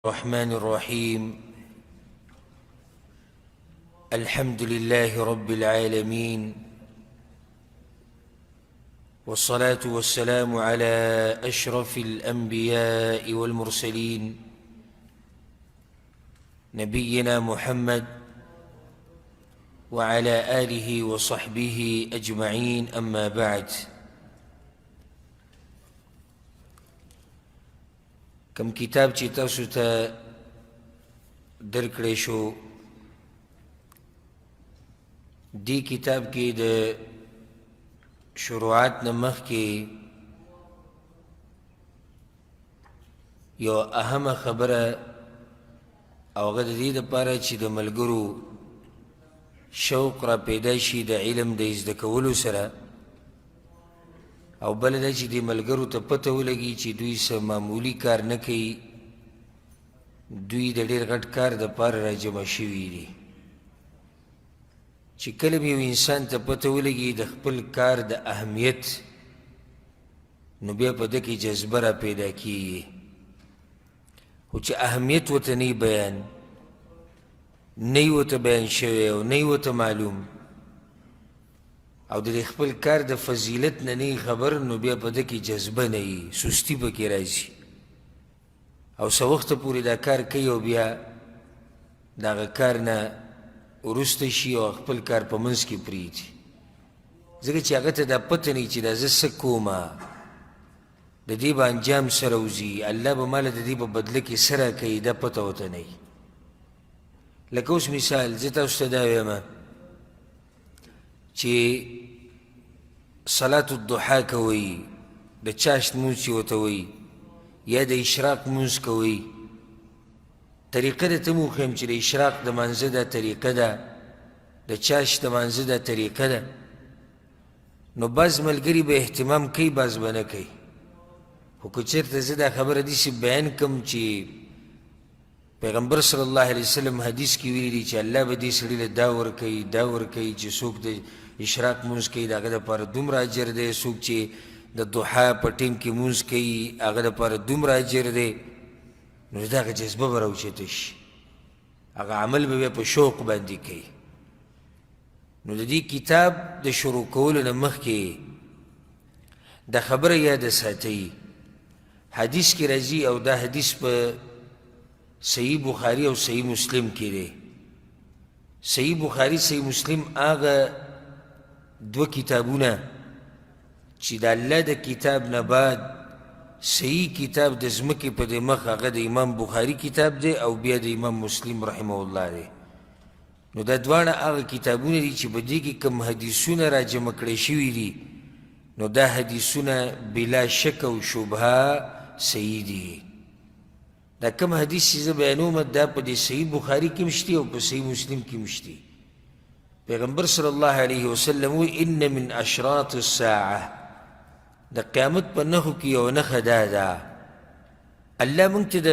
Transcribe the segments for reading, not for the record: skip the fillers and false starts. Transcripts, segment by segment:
الرحمن الرحيم. الحمد لله رب العالمين، والصلاة والسلام على أشرف الأنبياء والمرسلين نبينا محمد وعلى آله وصحبه أجمعين، أما بعد. کم کتاب چې تاسو ته درکړی شو، دی کتاب کې د شروعات نه مخکې یو اهمه خبره او هغه د دې دپاره چې د ملګرو شوق را پیدا شي د علم د زده کولو سره، او بل دا چې د ملګرو ته پته ولګي چې دوی څه معمولي کار نه کوي، دوی د ډېر غټ کار دپاره را جمع شوي دي. چې کله به یو انسان ته پته ولګي د خپل کار د اهمیت، نو بیا په ده کې جذبه را پیدا کېږي. خو چې اهمیت ورته نه بیان، نه ورته بیان شوی او نه ورته معلوم، او د خپل کار د فضیلت نه نه خبر، نو بیا په ده کې جذبه نه وي، سستی پکې راځي، او څه وخته پورې دا کار کوي او بیا د هغه کار نه وروسته شي او خپل کار په منځ کې پرېږدي، ځکه چې هغه ته دا پته نه وي چې دا زه څه کومه، د دې به انجام سره وځي، الله به ماله د دې په بدله کې څه راکوي، دا پته ورته نه وي. لکه اوس مثال زه تاسو ته دا وایم چې صلاة الضحا کوئ، د چاشت مونځ چې ورته وایي، یا د اشراق مونځ کوئ، طریقه درته مو وښیم چې د اشراق د مانځه دا طریقه ده، د چاشت د مانځه دا طریقه ده. نو بعض ملګري به اهتمام کوي، بعض به نه کوي. خو که چېرته زه دا خبره داسې بیان کړم چې پیغمبر صلی الله علیه وسلم حدیث کې ویلي دي چې الله به دې سړي له دا ورکوي دا ورکوي چې څوک د اشراق مونځ کوي د هغه دپاره دومره اجر دی، څوک چې د ضحا په ټیم کې مونځ کوي هغه دپاره دومره اجر دی، نو د هغه جذبه به راوچته شي، هغه عمل به بیا په شوق باندې کوي. نو د دې کتاب د شروع کولو نه مخکې دا خبره یاد ساتئ، حدیث کې راځي، او دا حدیث په صحیح بخاری او صحیح مسلم کې دی. صحیح بخاری صحیح مسلم هغه دو کتابونه چې د الله د کتاب نه بعد صحیح کتاب د ځمکې په دې مخ هغه د امام بخاری کتاب دی او بیا د امام مسلم رحمه الله دی. نو دا دواړه هغه کتابونه دي چې په دې کې کوم حدیثونه را جمع کړی شوي دي، نو دا حدیثونه بلا شک او شبهه صحیح دي. دا کوم حدیث چې زه بیانوم دا په دې صحیح بخاری کې مشتي او په صحیح مسلم کې مشتي. پیغمبر صلی الله علیه وسلم وی ان من اشراط الساعه، د قیامت په نښو کې یو نښه دا ده، الله موږ ته د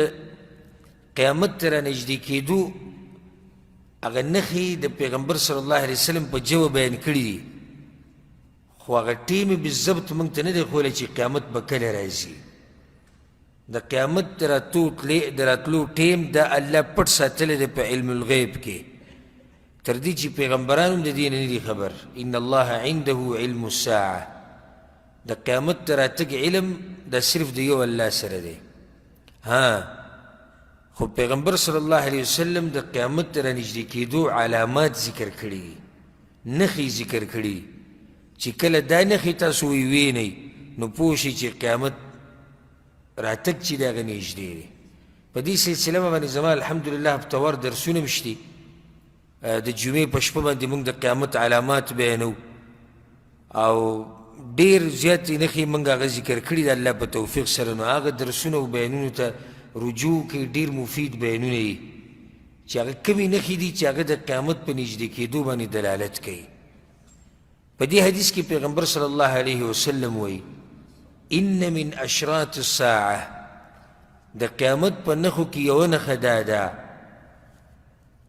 قیامت ته را نږدې کېدو هغه نښې د پیغمبر صلی الله علیه وسلم په ژبه بیان کړي دي، خو هغه ټیم یې بالضبط موږ ته نه دی ښوولی چې قیامت به کله راځي. د قیامت د راتلو ټیم دا الله پټ ساتلی دی په علم الغیب کې، تر دې چې پیغمبران هم د دې نه دي خبر. ان الله عنده علم الساعه، د قیامت د راتګ علم دا صرف د یو الله سره دی. خو پیغمبر صلی الله علیه وسلم د قیامت د رانږدې کېدو علامات ذکر کړي دي، نښې ذکر کړي، چې کله دا نښې تاسو ووینئ نو پوه شئ چې قیامت راتګ چې د هغه نږدې دی. په دې سلسله باندې زما الحمدلله هفتوار درسونه مشتي، د جمعې په شپه باندې موږ د قیامت علامات بیانو، او ډېر زیاتې نښې موږ هغه ذکر کړي د الله په توفیق سره. نو هغه درسونه او بیانونو ته رجوع کوي، ډېر مفید بیانونه دي چې هغه کومې نښې دي چې هغه د قیامت په نږدې کېدو باندې دلالت کوي. په دې حدیث کې پیغمبر صلی الله علیه وسلم وایي ان من اشراط الساعه، د قیامت په نښو کې یوه نښه دا ده،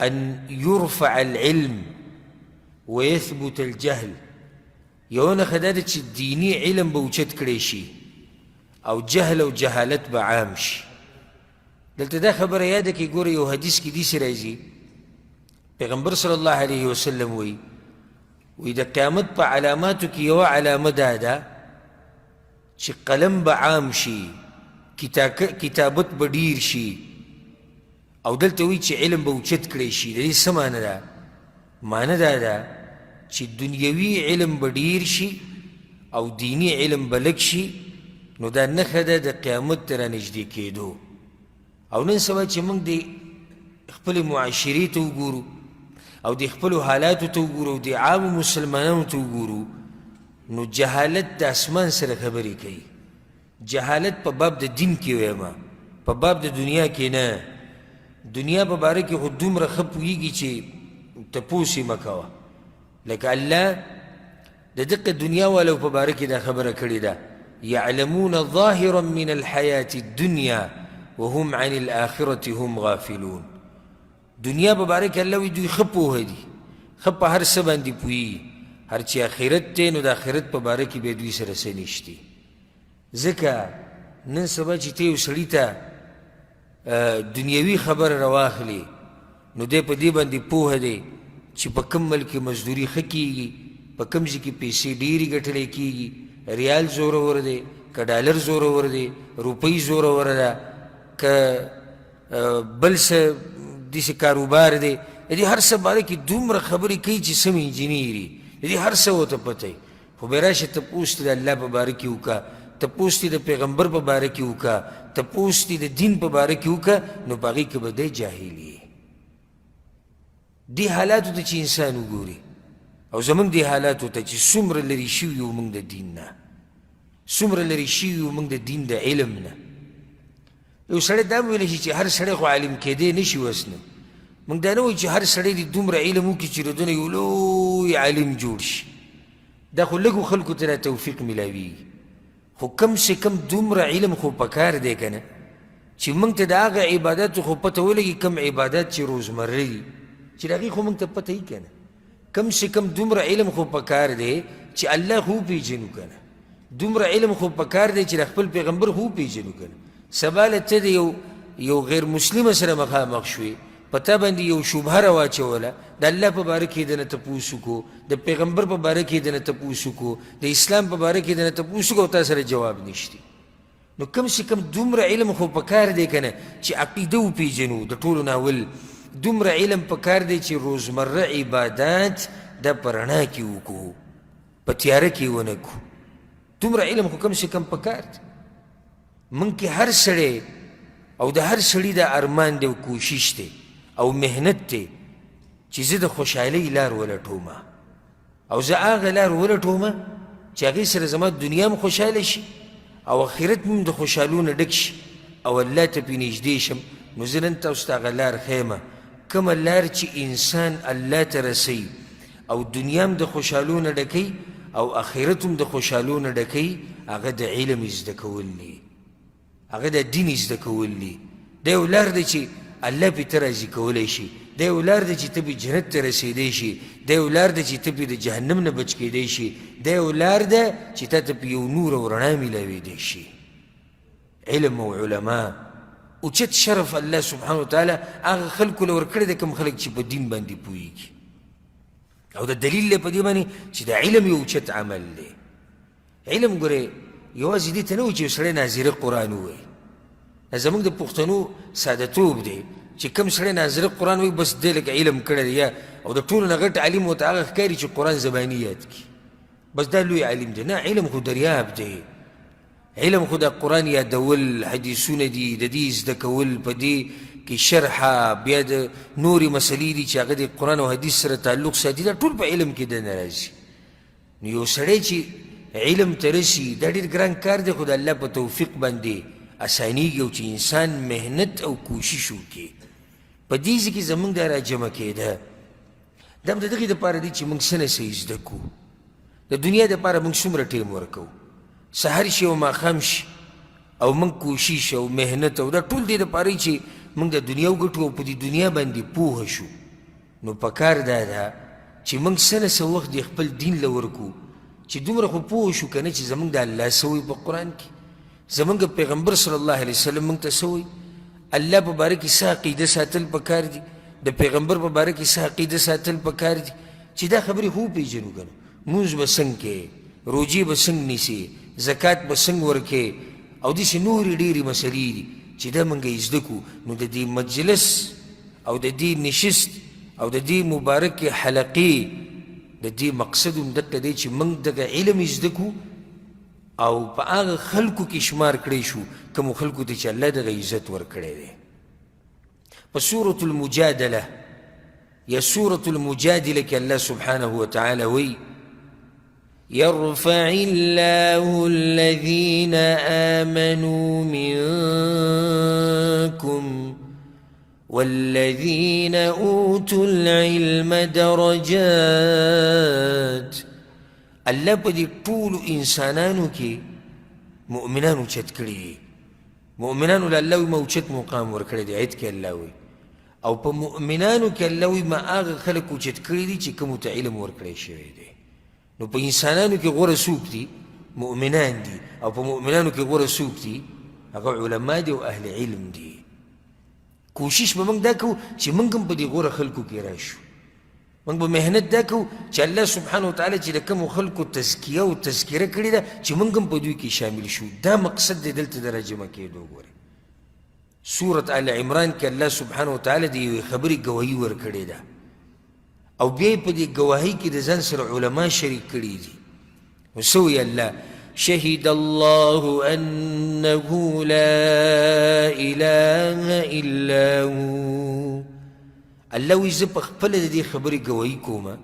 ان يرفع العلم ويثبت الجهل. یو نښه دا ده چې دیني علم به اوچت کړی شي او جهل او جهالت به عام شي. دلته دا خبره یاده کې ګوره یو حدیث کې داسې راځي پیغمبر صلی الله علیه وسلم وی د قیامت په علاماتو کې یوه علامه دا ده چې قلم به عام شي کتابت به ډیر شي او دلته وی چې علم به اوچت کړی شي. د دې څه معنی ده؟ معنی دا ده چې دنیوي علم به ډیر شي او دینی علم به لږ شي، نو دا نښه ده د قیامت ته رانږدې کېدو. او نن سبا چې موږ د خپلې معاشرې ته وګورو او د خپلو حالاتو ته وګورو او د عامو مسلمانانو ته وګورو، نو جهالت د اسمان سره خبرې کوي. جهالت په باب د دین کې ویمه، په باب د دنیا کې نه. دنیا په باره کې خو دومره ښه پوهېږي چې تپوس یې مه کوه. لکه الله د دقه دنیا والو په باره کې دا خبره کړې ده، یعلمون ظاهرا من الحیاة الدنیا وهم عن الآخرة هم غافلون. دنیا په باره کې الله وی دوی ښه پوهه دي، ښه په هر څه باندې پوهېږي. هر چې آخرت دی نو د آخرت په باره کې به دوی سره څه نشتي. ځکه نن سبا چې ته یو سړي ته دنیوي خبره راواخلې نو دی په دې باندې پوهه دی چې په کوم ملک کې مزدوري ښه کېږي، په کوم ځای کې پیسې ډېرې ګټلی کېږي، ریال زورور دی که ډالر زورور دی، روپۍ زوروره ده که بل څه داسې کاروبار دی. د دې هر څه باره کې دومره خبرې کوي چې سم انجینیر وي، د دې هر څه ورته پته وي. خو بیا راشه تپوس دې د الله په باره کې وکړه، تپوس دې د پیغمبر په باره کې وکړه، تپوس دې د دین په باره کې وکړه، نو په هغې کې به دی جاهل یې. دې حالاتو ته چې انسان وګوري او زموږ دې حالاتو ته چې څومره لرې شوي یو موږ د دین نه، څومره لرې شوي یو موږ د دین د علم نه. یو سړی دا ویلی شي چې هر سړی خو عالم کېدی نه شي اوس نه. موږ دا نه وایو چې هر سړی دې دومره علم وکړي چې ردونه یو لوی عالم جوړ شي. دا خو لږو خلکو ته دا توفیق میلاویږي، خو کم سے کم دومره علم خو پکار دی که نه چې موږ ته د هغه عباداتو خو پته ولګي کوم عبادات چې روزمره دي چې د هغې خو موږ ته پته وي که نه. کم سے کم دومره علم خو پکار دی چې الله خو وپېژنو که نه، دومره علم خو پکار دی چې د خپل پیغمبر خو وپېژنو که نه. سبا له ته د یو غیر مسلمه سره مخامخ شوې، په تا باندې یو شبهه راواچوله، د الله په باره کې یې دنه تپوس وکړو، د پیغمبر په باره کې یې دنه تپوس وکړو، د اسلام په باره کې یې دنه تپوس وکړو او تا سره جواب نشتی. نو کم سے کم دومره علم خو پکار دی که نه چې عقیده وپېژنو د ټولو ناول. دومره علم پکار دی چې روزمره عبادات دا په رڼا کې وکړو، په تیاره کې ونه کړو. دومره علم خو کم سے کم پکار دی. موږ کې هر سړی او د هر سړي دا ارمان دی او کوشش دی او محنت دی چې زه د خوشحالۍ لار ولټومه او زه هغه لار ولټومه چې هغې سره زما دنیا هم خوشحاله شي او آخرت هم د خوشحالونه ډک شي او الله ته پې نږدې شم. نو زه نن تاسو ته هغه لار ښیمه، کومه لار چې انسان الله ته رسوي او دنیا هم د خوشحالونه ډکوي او آخرت هم د خوشحالونه ډکوي. هغه د علم زده کول دی، هغه د دین زده کول دی. دا یو لار دی چې الله پې ته راضي کولی شي، دا یو لار دی چې ته پې جنت ته رسېدی شي، دا یو لار دی چې ته پې د جهنم نه بچ کېدی شي، دا یو لار ده چې تا ته پې یو نور او رڼا میلاویدی شي. علم او علما اوچت شرف الله سبحانه وتعالی هغه خلکو له ورکړی دی کوم خلک چې په دین باندې پوهېږي. او د دلیل دی په دې باندې چې د علم یو اوچت عمل دی. علم ګورې یوازې دې ته نه و چې یو سړی ناظره قرآن ووایي. زموږ د پښتنو سادهتوب دی چې کوم سړی ناظره قرآن وایي بس دی لکه علم کړی دی، یا او د ټولو نه غټ عالم ورته هغه ښکاري چې قرآن زباني یاد کړي، بس دا لوی عالم دی. نه، علم خو دریاب دی. علم خو د قرآن یادول، حدیثونه دي د دې زده کول، په دې کې شرحه، بیا د نورې مسلې دي چې هغه د قرآن او حدیث سره تعلق ساتي، دا ټول په علم کې دننه راځي. نو یو سړی چې علم ته رسي دا ډېر ګران کار دی، خو د الله په توفیق باندې اسانیږي او چې انسان محنت او کوشش وکړي. په دې ځای کې زموږ دا راجمع کېده دا هم د دغې دپاره دی چې موږ څه نه څه زده کړو. د دنیا دپاره موږ څومره ټیم ورکوو، سحر شي او ماښام شي او موږ کوشش او محنت او دا ټول دې دپاره چې موږ د دنیا وګټو او په دې دنیا باندې پوهه شو. نو پکار دا ده چې موږ څه نه څه وخت د خپل دین له ورکو چې دومره خو پوه شو که نه چې زموږ د الله څه وایي په قرآن کې، زموږ پیغمبر صلی الله علیه وسلم موږ ته څه وایي، الله په باره کې څه عقیده ساتل پکار دي، د پیغمبر په باره کې څه عقیده ساتل پکار دي، چې دا خبرې خو وپېژنو که نه. مونځ به څنګه کوې، روجې به څنګه نیسې، زکات به څنګه ورکوې، او داسې نورې ډېرې مسلې دي چې دا موږ یې زده کړو. نو د دې مجلس او د دې نشست او د دې مبارکې حلقې د دې مقصد هم دغه دی چې موږ دغه علم یې زده کړو او په هغه خلکو کې شمار کړی شو کومو خلکو ته چې الله دغه عزت ورکړی دی. په سورة المجادله یا سورة المجادله کې الله سبحانه وتعالى وی يرفع الله الذين آمنوا منكم والذين أوتوا العلم درجات. الله په دې ټولو انسانانو کې مؤمنانو چت کړي دي، مؤمنانو له الله وي ما اوچت مقام ورکړی دی. آیت کې الله وي او په مؤمنانو کې الله وي ما هغه خلک اوچت کړي دي چې کومو ته علم ورکړی شوی دی. نو په انسانانو کې غوره څوک دي؟ مؤمنان دي. او په مؤمنانو کې غوره څوک دي؟ هغه علما دي او اهل علم دي. کوشش به موږ دا کوو چې موږ هم په دې غوره خلکو کې راشو. موږ به محنت دا کوو چې الله سبحانه وتعالی چې د کومو خلکو تزکیه او تذکره کړې ده چې موږ هم په دوی کې شامل شو. دا مقصد دی دلته د راجمع کېدو. ګورئ سورة آل عمران کې الله سبحانه وتعالی د یوې خبرې ګواهي ورکړې ده او بیا په دې ګواهۍ کې د ځان سره علما شریک کړي دي. نو څه وایي الله؟ شهد الله أنه لا إله إلا هو. الله وایي زه په خپله د دې خبرې ګواهي کومه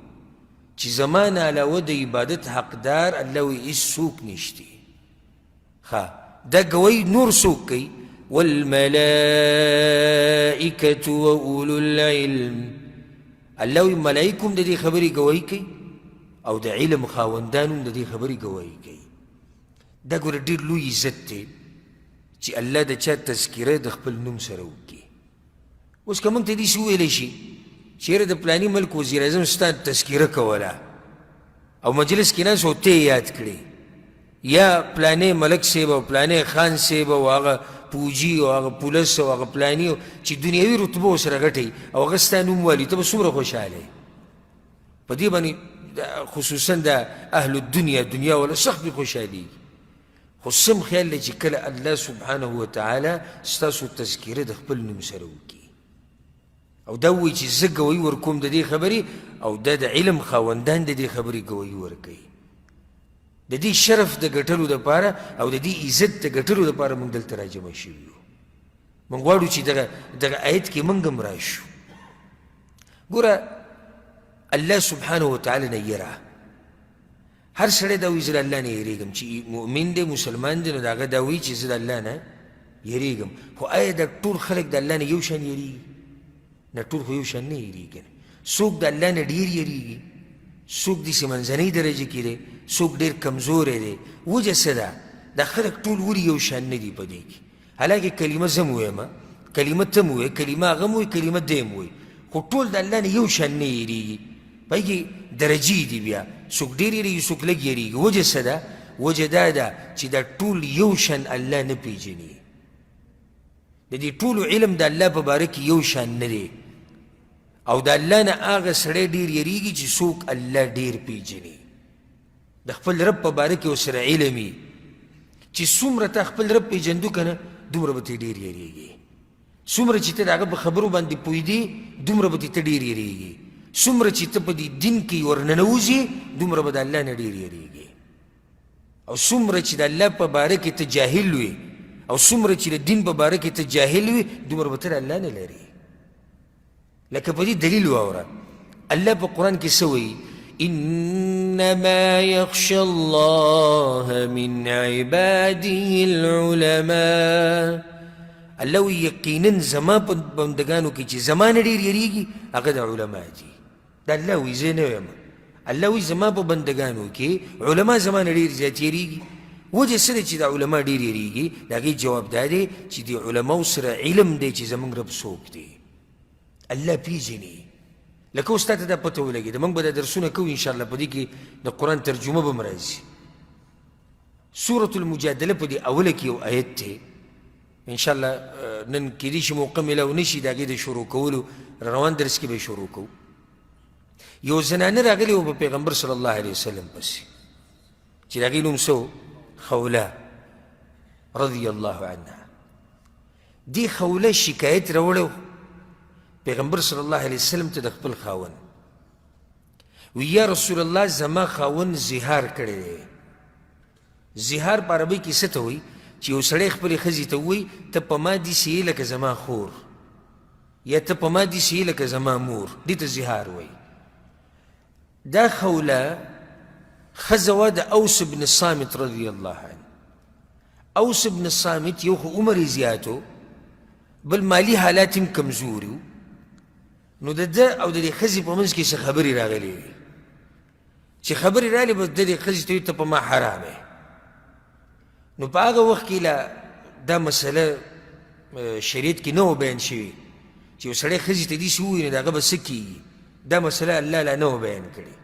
چې زما نه علاوه د عبادت حقدار الله وایي هېڅ څوک نشته. ښه دا ګواهي نور څوک کوي؟ والملائکة وأولو العلم. الله وی ملائکه هم د دې خبرې ګواهي کوي او د علم خاوندان هم د دې خبرې ګواهي کوي. دا ګوره ډېر لوی عزت دی چې الله د چا تذکره د خپل نوم سره وکړي. اوس که موږ ته داسې وویلی شي چې یاره د پلاني ملک وزیر اعظم ستا تذکره کوله او مجلس کې ناست او ته یې یاد کړې، یا پلانې ملک صاحب او پلانې خان صاحب او هغه پوجي او هغه پولس او هغه پلاني چې دنیوي رتبه ورسره غټوي او هغه ستا نوم والي، ته به څومره خوشحاله یې. په دې باندې خصوصا د اهل الدنیا دنیا والا سخت به خوشحالېږي. خو سم خیال دی چې کله الله سبحانه وتعالی ستاسو تذکره د خپل نوم سره وکړي او دا وایي چې زه ګواهي ورکوم د دې خبرې او دا د علم خاوندان د دې خبرې ګواهي ورکوي. د دې شرف د ګټلو دپاره او د دې عزت د ګټلو دپاره موږ دلته راجمع شوي یو. موږ غواړو چې دغه آیت کې موږ هم راشو. ګوره الله سبحانه وتعالی نه یره. هر سړی دا وایي زه د الله نه یېرېږم، چې مؤمن دی مسلمان دی نو د هغه دا وایي چې زه د الله نه یېرېږم. خو آیا د ټول خلک د الله نه یو شان یېرېږي؟ نه، ټول خو یو شان نه یېرېږي. څوک د الله نه ډېر یېرېږي، څوک داسې منځنۍ درجه کې دی، څوک ډېر کمزوری دی. وجه څه ده؟ دا خلک ټول ولې یو شان نه دي په دې کې؟ حالانکې کلمه زه م ویم، کلمه ته م وایې، کلمه هغه م وایي، کلمه دی م وایي، خو ټول د الله نه یو شان نه یېرېږي. په کې درجې دي، بیا څوک ډېر یېرېږي څوک لږ یېرېږي. وجه څه ده؟ وجه دا ده چې دا ټول یو شان الله نه پېژني. د دې ټولو علم د الله په باره کې یو شان نه دی او د الله نه هغه سړی ډېر یېرېږي چې څوک الله ډېر پېژني. د خپل رب په باره کې ورسره علم وي چې څومره ته خپل رب پېژندو که نه دومره به ته ډېر یېرېږي. څومره چې ته د هغه په خبرو باندې پوهېدې دومره به ته ډېر یېرېږي. څومره چې ته په دې دین کې ورننوځې دومره به د الله نه ډېر یېرېږي. او څومره چې د الله په باره کې ته جاهل وي او څومره چې د دین په باره کې ته جاهل وي دومره به ته د الله نه لرې. لکه په دې دلیل واوره، الله په قرآن کې څه وایي؟ انما يخشى الله من عباده العلماء. الله وایي یقینا زما په بندګانو کې چې زما نه ډېر یېرېږي هغه د علما دي. دا الله وایي، زه نه وایم. الله وایي زما په بندګانو کې علما زما نه ډېر زیات یېرېږي. وجه څه دی چې د علما ډېر یېرېږي؟ د هغې جواب دا دی چې د علماو سره علم دی چې زموږ رب څوک دی، الله پیژني. لکه اوس تا ته دا پته ولګېده، موږ به دا درسونه کوو انشاءالله، په دې کې د قرآن ترجمه به م راځي. سورة المجادله په دې اوله کې یو آیت دی انشاءالله نن کیدای شي موقع میلاو نشي د هغې د شروع کولو روان درس کې به شروع کوو. یو زنانه راغلې وه په پیغمبر صلی الله علیه وسلم پسې چې د هغې نوم څه خوله رضی الله عنها. دې خوله شکایت راوړی پیغمبر صلی الله علیه وسلم ته د خپل خاوند، وی یا رسول الله زما خاوند زهار کړی دی. زهار په عربۍ کې څه ته وایي چې یو سړی خپلې ښځې ته ووایي ته په ما داسې یې لکه زما خور، یا ته په ما داسې یې لکه زما مور، دې ته زهار وایي. دا خوله ښځه وه د اوس بن صامت رضی الله عنه. اوس بن صامت یو خو عمر یې زیات و، بل مالی حالات هم کمزوري و، نو د ده او د دې ښځې په منځ کې څه خبرې راغلې وې چې خبرې راغلې بس د دې ښځې ته وایي ته په ما حرام یې. نو په هغه وخت کې لا دا مسله شریعت کې نه و بیان شوې چې یو سړی ښځې ته داسې ووایي نو د هغه به څه کېږي، دا مسله الله لا نه و بیان کړې.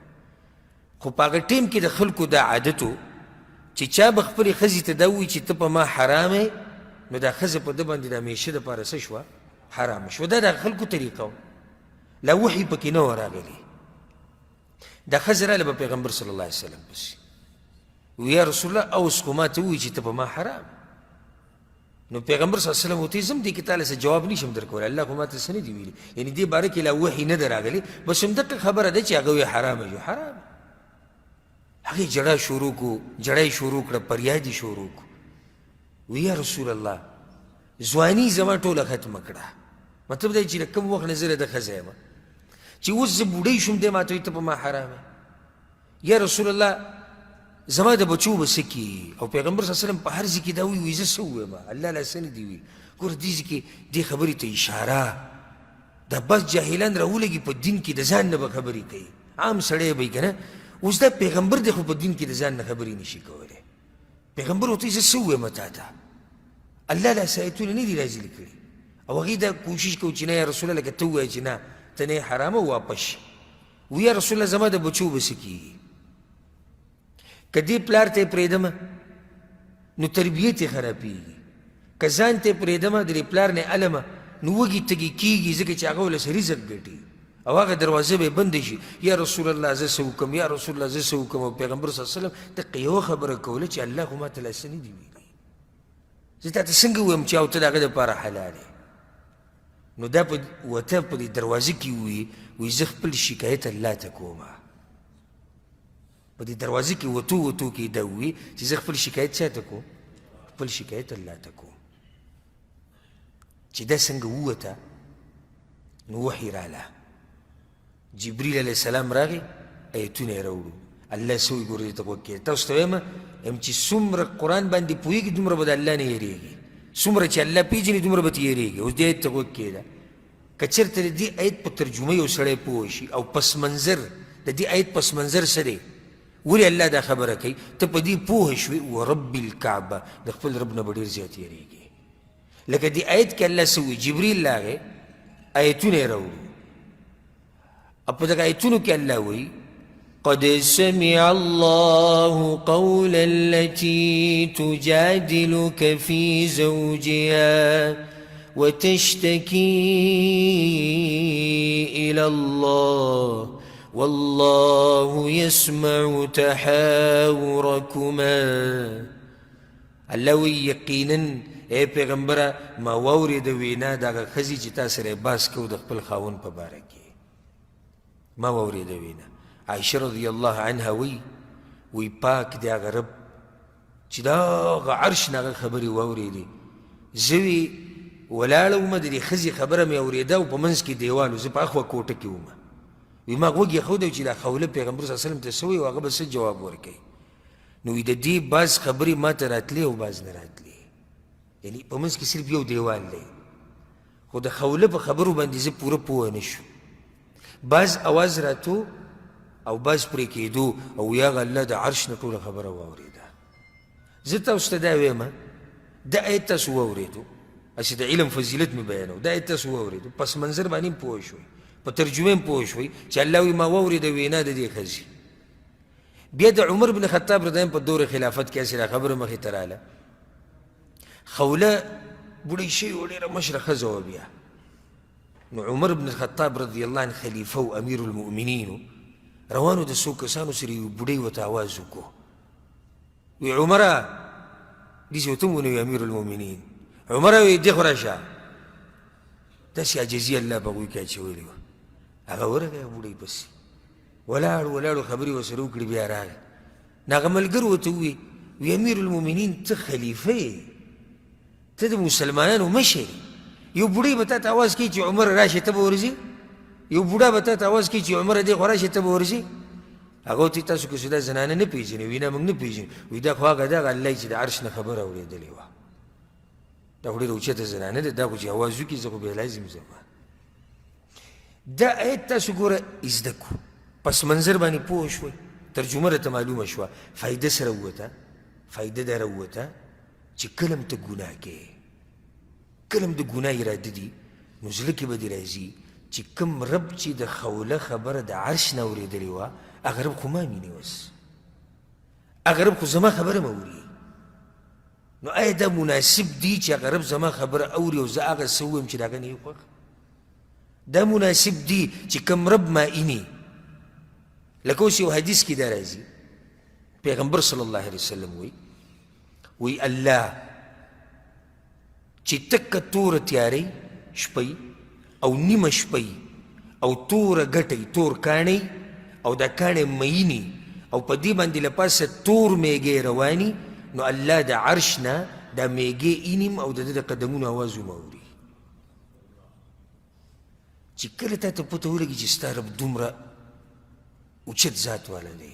خو په هغه ټیم کې د خلکو دا عادت و چې چا به خپلې ښځې ته دا ووایي چې ته په ما حرام یې، نو دا ښځه په ده باندې د همیشه دپاره څه شوه حرام شوه. دا د خلکو طریقه و، لا وحي پکې نه و راغلی. دا ښځه راله به پیغمبر صلی الله علیه وسلم پسې وی یا رسول الله اوس خو ما ته ووایي چې ته په ما حرام. نو پیغمبر صلی الله علیه وسلم ورته زم دې کې تعالی څه جواب نشم درکولی، الله خو ما ته څه نه دي ویلي، یعنې دې باره کې لا وحي نه ده راغلی، بس همدقه خبره ده چې هغه وایي حرامه جو حرام. هغې جړه شروع کړو، جړه یې شروع کړه، فریاد یې شروع کړو. وی یا رسول الله ځواني زما ټوله ختمه کړه، مطلب دا چې د کوم وخت نه زه د ښځه یم چې اوس زه بوډۍ شوم، دی ما ته وایي ته په ما حرام یې. یا رسول الله زما د بچو به څه کېږي؟ او پیغمبر صلی الله علیه وسلم په هر ځای کې دا وایي، وایي زه څه ووایم، الله لا څه نه دي ویلي. ګوره دې ځای کې دې خبرې ته اشاره، دا بس جاهلان راولګي په دین کې د ځان نه به خبرې کوي، عام سړی به یي که نه. اوس دا پیغمبر دی خو په دین کې د ځان نه خبرې نشي کولی. پیغمبر ورته وایي زه څه ووایم تا ته، الله لا څه آیتونه نه دي نازل کړي. او هغې دا کوشش کوي چې نه یا رسول الله لکه ته ووایه چې نه ته نه یې حرامه واپس شي. وی یا رسول الله زما د بچو به څه کېږي؟ که دې پلار ته یې پرېږدمه نو تربیت یې خرابېږي، که ځان ته یې پرېږدمه د دې پلار نه علمه نو وږي تږي کېږي، ځکه چې هغه ولس رزق ګټي او هغه دروازه به یې بندې شي. یا رسول الله زه څه وکړم، یا رسول الله زه څه وکړم. او پیغمبر صلی الله علیه وسلم دقه یوه خبره کوله چې الله خو ما ته لا څه نه دي ویلي، زه تا ته څنګه ووایم چې او ته د هغه دپاره حلال یې. نو دا وته په دې دروازه کې وایي زه خپل شکایت الله ته کوم. په دې دروازه کې وتو کې دا وایي چې زه خپل شکایت چا ته کوم؟ خپل شکایت الله ته کوم. چې دا څنګه ووته نو وحي راله، جبریل علیه السلام راغی، ایتونه یې راوړو. الله څه وایي ګوره دې ته غوږ کېږه. تاسو ته وایم چې څومره قرآن باندې پوهېږي دومره به د الله نه یېرېږي، څومره چې الله پېژني دومره به ته یېرېږي. اوس دې آیت ته غوږ کېږده. که چېرته د دې آیت په ترجمه یو سړی پوه شي او پس منظر د دې آیت پس منظر څه دی، ولې الله دا خبره کوي، ته په دې پوه شوې ورب الکعبه د خپل رب نه به ډېر زیات یېرېږي. لکه دې آیت کې الله څه وایي، جبریل راغی آیتونه یې راوړي، او په دغه آیتونو کې الله وایي قد سمع الله قول التي تجادلك في زوجها وتشتكي إلى الله والله يسمع تحاوركما. الله وی یقینا اے پیغمبره ما واورېده وینا د هغه ښځې چې تا سره یې بحث کوو د خپل خاوند په باره کې، ما واورېده وینا. عائشه رضی الله عنها وی پاک دی هغه رب چې د هغه عرش نه هغه خبرې واورېدې. زه وی ولاړه ومه د دې ښځې خبره مې اورېده او په منځ کې دیوال و، زه په اخوه کوټه کې ومه. وی ما غوږ ایښودی چې دا خوله پیغمبر صلی الله علیه وسلم ته څه وایي او هغه به څه جواب ورکوي. نو وی د دې بعض خبرې ما ته راتلې او بعض نه راتلې، یعنی په منځ کې صرف یو دیوال دی، خو د خوله په خبرو باندې زه پوره پوه نه شو. بعض اواز راتو او بعض پرې کېدو او یا هغه الله د عرش نه ټوله خبره واورېده. زه تاسو ته دا وایم دا آیت تاسو واورېدو، هسې د علم فضیلت مې بیانو، دا آیت تاسو واورېدو، پس منظر باندې هم پوه شوئ، په ترجمه هم پوه شوئ چې الله وایي ما واورېده وینا د دې ښځې. بیا د عمر بن خطاب رضی الله عنه په دور خلافت کې هسې دا خبره مخې ته راله. خوله بوډۍ شوي و ډېره مشره ښځه وه بیا. نو عمر بن الخطاب رضی الله عنه خلیفه و امیر المؤمنینو روانو د څو کسانو سره یو بوډۍ ورته آواز وکړو وی عمره داسې ورته هم ونه وي امیر المؤمنین عمره وی دې خو راشه داسې عاجزي الله په هغوی کې اچولې وه. هغه ورغی بوډۍ پسې ولاړو خبرې ورسره وکړې بیا راغی. نو هغه ملګرو ورته ووی وی امیر المؤمنین ته خلیفه یې ته د مسلمانانو مشر یو بوډۍ به تا ته آواز کوي چې عمر راشه ته به ورځې یو بوډا به تا ته آواز کوي چې عمره دې خو راشه ته به ورځې. هغه ورته تاسو که دا زنانه نه پېژنئ وي نه موږ نه پېژنو وایي دا خو هغه ده هغه الله چې د عرش نه خبره اورېدلې وه دا خو ډېره اوچته زنانه ده دا خو چې آواز وکړي زه خو بیا لازم ځم. دا آیت تاسو ګوره زده کړو پس منظر باندې پوه شوئ ترجمه راته معلومه شوه فایده سره ووته فایده دا راووته چې کله هم ته ګناه کوې کله هم د ګناه اراده دي نو زړه کې به دې راځي چې کوم رب چې د خوله خبره د عرش نه اورېدلې وه هغه رب خو ما مینې اوس هغه رب خو زما خبره مه اوري. نو آیا دا مناسب دی چې هغه رب زما خبره اوري او زه هغه څه ووایم چې د هغه نه یې خوښ؟ دا مناسب دی چې کوم رب ما اینې لکه اوس یو حدیث کې دا راځي پیغمبر صلی الله علیه وسلم وی الله چې تکه توره تیارۍ شپی او نیمه شپی او توره ګټی تور کاڼی او دا کاڼی مینی او په دې باندې له پاسه تور میږی رواني نو الله د عرش نه دا میږی اینیم او د ده د قدمونو آواز وموري. چې کله تا ته پته ولګي چې ستا رب دومره اوچت ذات والا دی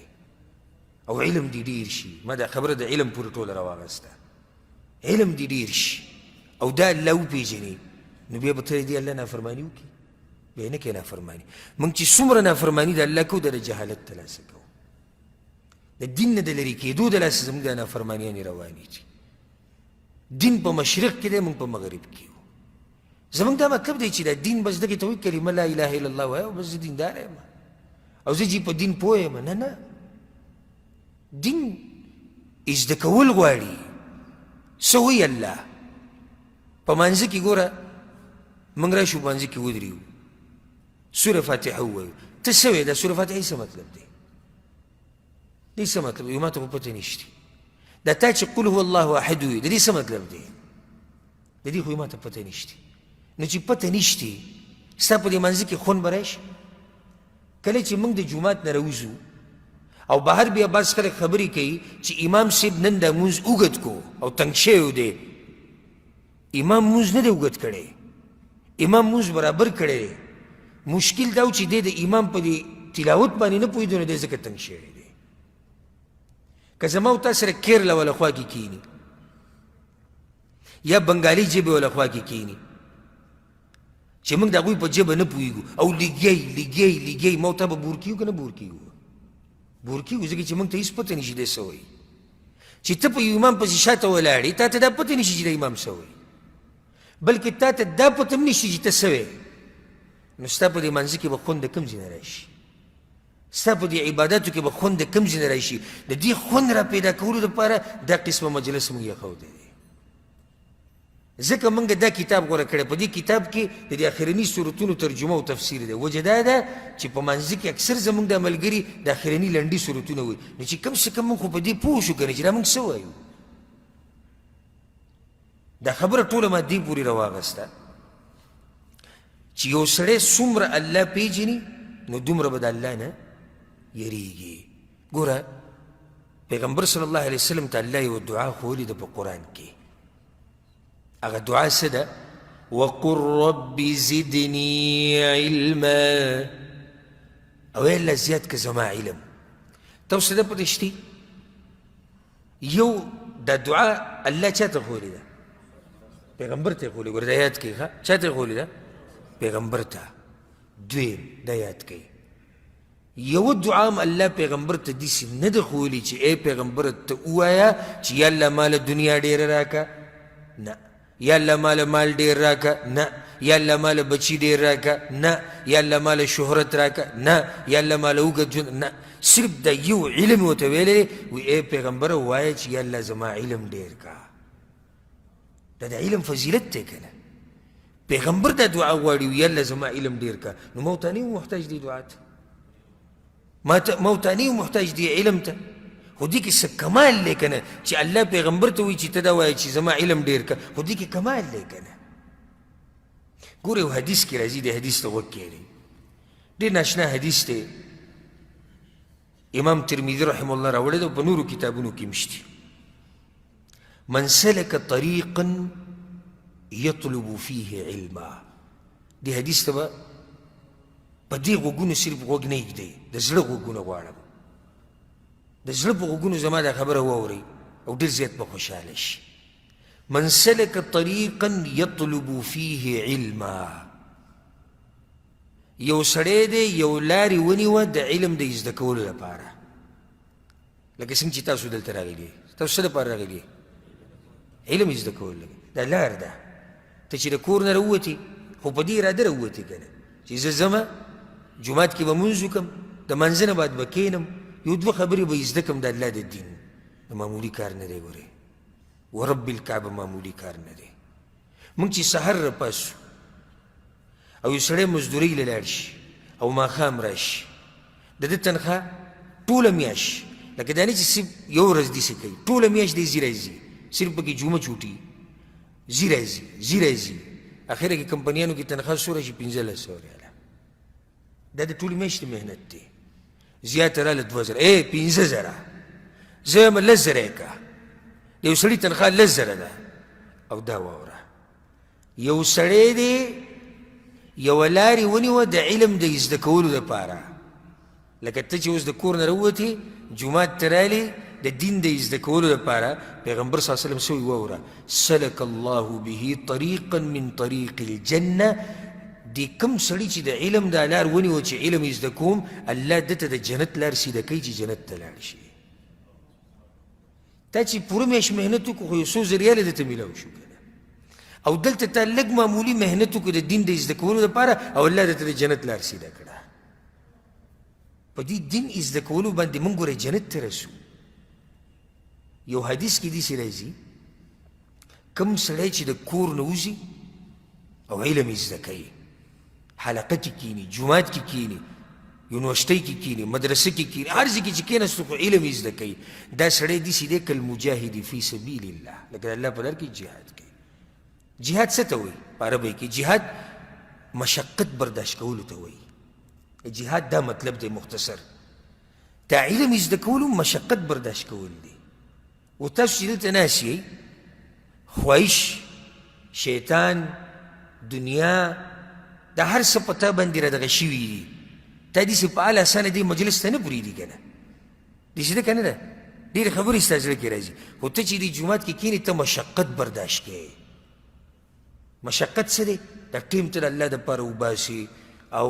او علم دې ډېر شي ما دا خبره د علم پورې ټوله راواغسته علم دې ډېر شي او دا الله وپېژنې نو بیا به ته دې الله نافرماني وکړي بیا نه کوې نافرماني. موږ چې څومره نافرماني د الله کوو دا د جهالت د لاسه کوو د دین نه د لرې کېدو د لاسه زموږ دا نافرمانیانې روانې دي. دین په مشرق کې دی موږ په مغرب کې یو زموږ دا مطلب دی چې دا دین بس دغې ته وایي کلمه لا اله الا الله وایه او بس زه دیندار یم او زه چې په دین پوه یم نه دین زده کول غواړي څه وایي الله په مانځه کې ګوره موږ راشو په مانځه کې ودرېږو سوره فاتحه ووایو ته څه وایې دا سوره فاتحه څه مطلب دی دې څه مطلب دی ما ته خو پته نشته دا تا چې قل هو الله احد وایي د دې څه مطلب دی د دې خو ما ته پته نشته. نو چې پته نشته ستا په دې مانځه کې خون به راشي کله چې موږ د جومات نه راوځو او بهر بیا بعض خلک خبرې کوي چې امام صاحب نن دا مونځ اوږد کو او تنګ شوی دی امام مونځ نه دی اوږد کړی امام مونځ برابر کړی دی مشکل دا و چې دی د امام په دې تلاوت باندې نه پوهېدو نو دی ځکه تنګ شوی دی. که زما او تا سره کیرله والا خوا کې کښېني یا بنګالي ژبې والا خوا کې کښېني چې موږ د هغوی په ژبه نه پوهېږو او لګیی ما او تا به بور کېږو که نه بور کېږو بور کېږو ځکه چې موږ ته هېڅ پته نشي دی څه وایي چې ته په یو امام پسې شاته ولاړې تا ته دا پته نشي چې د امام څه وایي بلکې تا ته دا پته هم نشي چې ته څه وایې نو ستا په دې مانځه کې به خوند د کوم ځای نه راشي ستا په دې عباداتو کې به خوند د کوم ځای نه راشي د دې خوند را پیدا کولو دپاره دا قسمه مجلس موږ ایښودی دی. ځکه موږ دا کتاب غوره کړی په دې کتاب کې د دې اخرني صورتونو ترجمه او تفسیر دی. وجه دا ده چې په مانځه کې اکثر زموږ د ملګري د اخرني لنډي صورتونه وایي نو چې کم څه کم موږ خو په دې پوه شو که نه چې دا موږ څه وایو. دا خبره ټوله ما دې پورې راواغسته چې یو سړی څومره الله پیژني نو دومره به د الله نه یریږي. ګوره پیغمبر صلی الله علیه وسلم ته الله یوه دعا ښوولې ده په قرآن کې هغه دعا څه ده وقل رب زدني علما او ای الله زیات که زما علم ته اوس ده پته شتي یو دا دعا الله چا ته ښوولې ده پیغمبر ته یې ښوولې ګوره دا یاد کړئ ښه چا ته یې ښوولې ده پیغمبر ته. دویم دا یاد کړئ یو دعا هم الله پیغمبر ته داسې نه ده ښوولې چې ای پیغمبره ته ووایه چې یا الله ماله دنیا ډېره راکړه نه یا الله ماله مال ډېر راکړه نه یا الله ماله بچي ډېر راکړه نه یا الله ماله شهرت راکړه نه یا الله ماله اوږد ژوند نه صرف دا یو علم ورته ویلی دی وی ای پیغمبره ووایه چې یا الله زما علم ډېر کا دا د علم فضیلت دی که نه پیغمبر دا دعا غواړي وي الله زما علم ډېر کا نو موتانی محتاج دی دعا ته موتانی محتاج دی علم ته خو دې کې څه کمال دی که نه چې الله پیغمبر ته وایي چې ته دا وایي چې زما علم ډېر کا خو دې کې کمال دی که نه ګوره یو حدیث کې راځي د حدیث ته غوږ کښېږدئ ډېر ناشنا حدیث دی امام ترمذي رحمه الله راوړی دی په نورو کتابونو کې مشتي من سلك طريقا يطلب فيه علما دې حدیث ته به په دې غوږونو صرف غوږ نه ایږدئ د زړه غوږونه غواړم د زړه په غوږونو زما دا خبره واورئ او ډېر زیات به خوشحاله شي من سلك طريقا يطلب فيه علما یو سړی دی یو لارې ونیوه د علم د زده کولو لپاره لکه څنګه چې تاسو دلته راغلي تاسو څه لپاره راغلي علم زده کول دا لار ده ته چې د کور نه راووتې خو په دې اراده راووتې که نه چې زه ځمه جومات کې به مونځ وکړم د منځه نه بعد به کښېنم یو دوه خبرې به یې زده کړم د الله د دین د معمولي کار نه دی ګورې ورب الکعبه معمولي کار نه دی موږ چې سحر راپاسو او یو سړی مزدورۍ له لاړ شي او ماښام راشي د ده تنخوا ټوله میاشت لکه دا نه چې صرف یو ورځ داسې کوي ټوله میاشت دی ځي راځي صرف پکې جمعه چوټي ځي راځي اخره کې کمپنیانو کې تنخوا څومره شي 1500 ریاله دا د ټولې میاشتې محنت دی زیاته راله 2000 15,000 زه یم 10,000 یې که د یو سړي تنخوا 10,000 ده او دا واوره یو سړی دی یوه لارې ونیوه د علم د زده کولو دپاره لکه ته چې اوس د کور نه راووتې جومات ته رالې د دین د زده کولو دپاره پیغمبر صلی الله علیه وسلم څه وایي واوره سلک الله به طریقا من طریق الجنه دې کوم سړي چې د علم دا لار ونیوه چې علم یې زده کوم الله ده ته د جنت لار سیده کوي چې جنت ته لاړ شي تا چې پوره میاشت محنت وکړو خو یو څو ریاله درته میلاو شو که نه او دلته تا لږ معمولي محنت وکړو د دین د زده کولو دپاره او الله درته د جنت لار سیده کړه په دې دین زده کولو باندې موږ ګوره جنت ته رسو یو حدیث کې داسې راځي کوم سړی چې د کور نه وځي او علم یې زده کوي حلقه کې کښېني جومات کې کښېني یونیورسټۍ کې کښېني مدرسه کې کښېني هر ځای کې چې کښېناستو خو علم یې زده کوي دا سړی داسې دی کالمجاهد فی سبیل الله لکه د الله په لار کې جهاد کوي جهاد څه ته وایي په عربۍ کې جهاد مشقت برداشت کولو ته وایي جهاد دا مطلب دی مختصر دا علم یې زده کولو مشقت برداشت کول دی و تاسو چې دلته ناست یئ خواهش شیطان دنیا دا هر څه په تا باندې رادغه شوي دي تا داسې په اله اسانه دې مجلس ته نه پرېږدي که نه داسې ده که نه ده ډېرې خبرې ستا زړه کې راځي خو ته چې دې جومات کې کښېنې ته مشقت برداشت کوې مشقت څه دی دا ټیم ته د الله دپاره وباسې او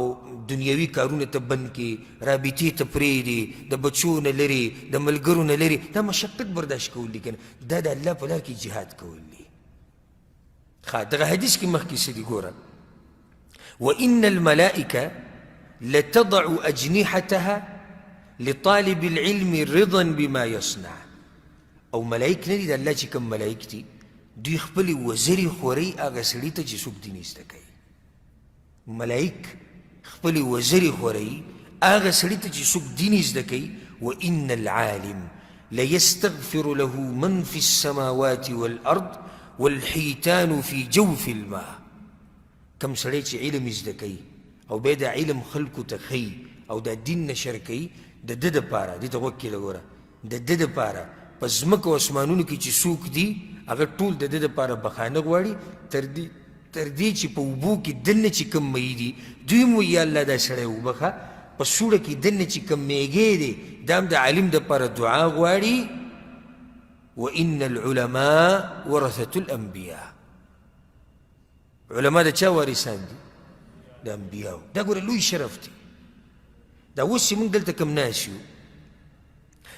دنیوي کارونه ته بند کړي رابطې ته پرېږدي د بچو نه لرې د ملګرو نه لرې دا مشقت برداشت کول دي که نه دا د الله په لار کې جهاد کول دي ښه دغه حدیث کې مخکې څه دي ګوره وإن الملائكة لتضع أجنحتها لطالب العلم رضا بما يصنع او ملائک نه دي د الله چې کوم ملائک دي دوی خپلې وزرې خورئ هغه سړي ته چې څوک دین زده کوي ملائک خپلې وزرې خورئ هغه سړي ته چې څوک دین زده کوي وإن العالم ليستغفر له من في السماوات والأرض والحيتان في جوف الماء کم سړی چې علم زده کوي او بیا دا علم خلکو ته ښیي او دا دین نشر کوي د ده دپاره دې ته غوږ کښېږده ګوره د ده دپاره په ځمکو اسمانونو کې چې څوک دي هغه ټول د ده دپاره بخانه غواړي تر دې چې په اوبو کې دننه چې کوم مهي دي دوی هم وایي یا الله دا سړی وبخه په سوړه کې دننه چې کوم میږی دی دا هم د عالم دپاره دعا غواړي وإن العلماء ورثة الأنبياء علما د چا وارثان دي د انبیاو دا ګوره لوی شرف دی دا اوس چې موږ دلته کوم ناست یو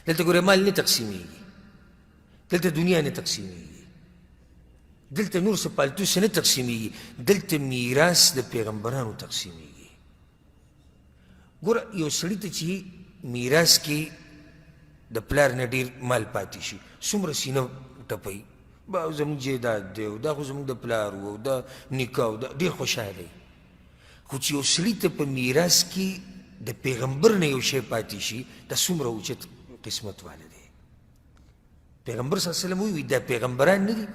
دلته ګوره مال نه تقسیمیږي دلته دنیا نه تقسیمیږي دلته نور څه پالتو څه نه تقسیمیږي دلته میراث د پیغمبرانو تقسیمیږي ګوره یو سړي ته چې میراث کې د پلار نه ډېر مال پاتې شي څومره سینه ټپوي زموږ جیداد دی او دا خو زموږ د پلار و او دا نیکه او دا ډېر خوشحاله خو چې یو سړي ته په میراث کې د پیغمبر نه یو شی پاتې شي دا څومره اوچت قسمت واله دی پیغمبر صلی الله علیه وسلم وایي دا پیغمبران نه دي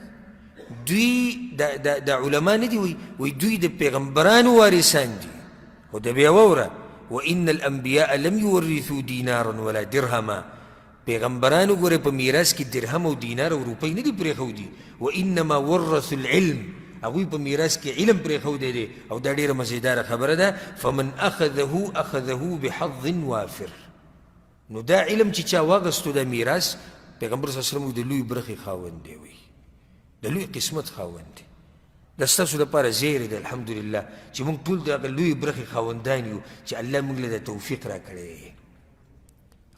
دوی دا علما نه دي وایي دوی د پیغمبرانو وارثان دي خو د بیا واوره وان الانبیاء لم یورثوا دینارا ولا درهما پیغمبرانو ګوره په میراث کې درهم او دینار او روپۍ نه دي پرېښودي وانما ورثوا العلم هغوی په میراث کې علم پرېښودی دی او دا ډېره مزیداره خبره ده فمن اخذه بحظ وافر نو دا علم چې چا واغستو دا میراث پیغمبر صلی الله علیه وسلم د لوی برخې خاوند دی وایي د لوی قسمت خاوند دی دا ستاسو لپاره زیری دی الحمدلله چې موږ ټول د هغه لوی برخې خاوندان یو چې الله موږ له د توفیق راکړی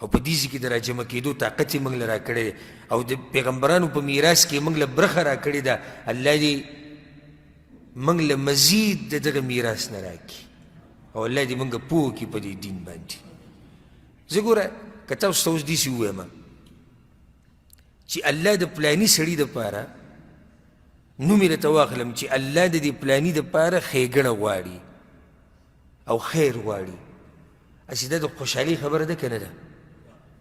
او په دې کې د راجمع کېدو طاقت یې موږ له راکړی او د پیغمبرانو په میراث کې موږ له برخه راکړې ده الله دې موږ له مزید د دغه میراث نه راکړي او الله دې موږ پوه کړي په دې دین باندې زه ګوره که تاسو ته اوس داسې ووایم چې الله د پلاني سړي دپاره نوم یې راته واخلم چې الله د دې پلاني دپاره ښېګڼه غواړي او خیر غواړي هسې دا د خوشحالۍ خبره ده که نه ده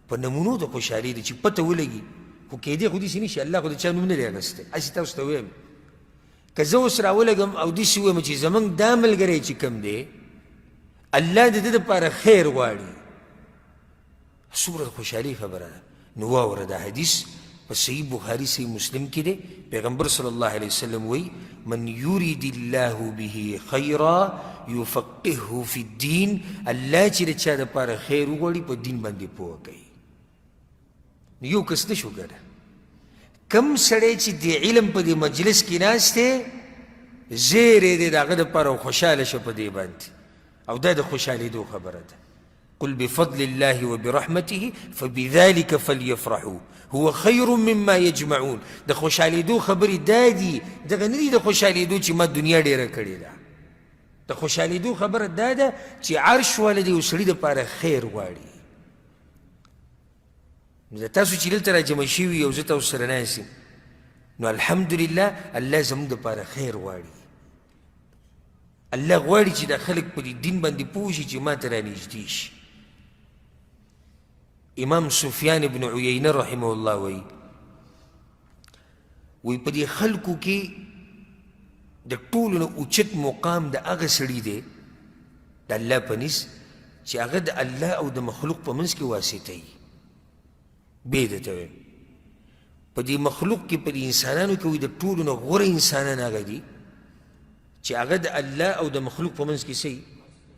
په نمونو د خوشحالۍ ده چې پته ولګي خو کېدی خو داسې نه شي الله خو د چا نوم نه دی اخیستی هسې تاسو ته وایم که زه اوس راولګم او داسې ووایم چې زموږ دا ملګری چې کوم دی الله د ده دپاره خیر غواړي څومره د خوشحالۍ خبره ده نو واوره دا حدیث په صحیح بخاري صحیح مسلم کې دی پیغمبر صلی الله علیه وسلم وی من یرید الله به خیرا یفقهه فی الدین الله چې د چا دپاره خیر وغواړي په دین باندې پوه کوي یو کس نه شو ګډه کم سړی چې د علم په دې مجلس کې ناست دی زیری دی د هغه دپاره خوشحاله شه په دې باندې او دا د خوشحالېدو خبره ده قل بفضل الله وبرحمته فبذلك فليفرحوا هو خير مما يجمعون د خوشحالېدو خبرې دا دي دغه نه دي د خوشحالېدو چې ما دنیا ډېره کړې ده د خوشحالېدو خبره دا ده چې عرش والا د یو سړي دپاره خیر غواړي نو تاسو چې دلته راجمع شوي او زه تاسو سره ناست یم نو الحمدلله الله زموږ دپاره خیر غواړي الله غواړي چې دا خلک په دې دین باندې پوه شي چې ما ته رانږدې شي امام سفیان بن عیینه رحمه الله وی په دې خلکو کې د ټولو نه اوچت مقام د هغه سړي دی د الله په نس چې هغه د الله او د مخلوق په منځ کې واسطه وي بې درته وایم په دې مخلوق کې په دې انسانانو کې وي د ټولو نه غوره انسانان هغه دي چې هغه د الله او د مخلوق په منځ کې څه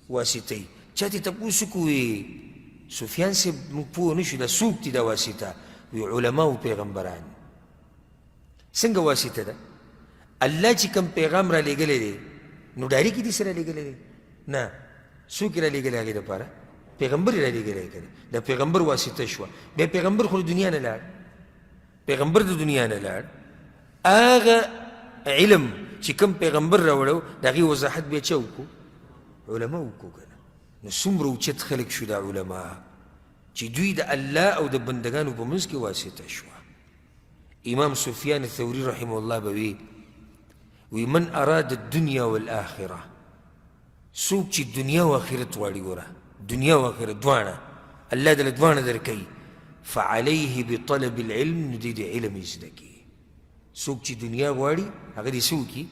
واسطه وي چا ته تپوس وکړو سفیان صاحب موږ پوه نه شو دا څوک دي دا واسطه وي علما او پیغمبران څنګه واسطه ده الله چې کوم پیغام را لېږلی دی نو ډایرکټ یې دې سره لېږلی دی نه څوک یې را لېږلی هغې دپاره پیغمبر یې را لېږلی که د پیغمبر واسطه شوه بیا پیغمبر خو د دنیا نه لاړ پیغمبر د دنیا نه لاړ هغه علم چې کوم پیغمبر راوړو د هغې وضاحت بیا چا وکړو علما وکړو که نه نو څومره اوچت خلک شو دا علما چې دوی د الله او د بندګانو په منځ کې واسطه شوه امام سفیان الثوري رحمه الله به وی من اراد الدنیا والآخرة څوک چې دنیا او آخرت غواړي ګوره دنیا او آخرت دواړه الله دله دواړه درکوي فعليه بطلب العلم نو دې د علم یې زده کړي څوک چې دنیا غواړي هغه دې څه وکړي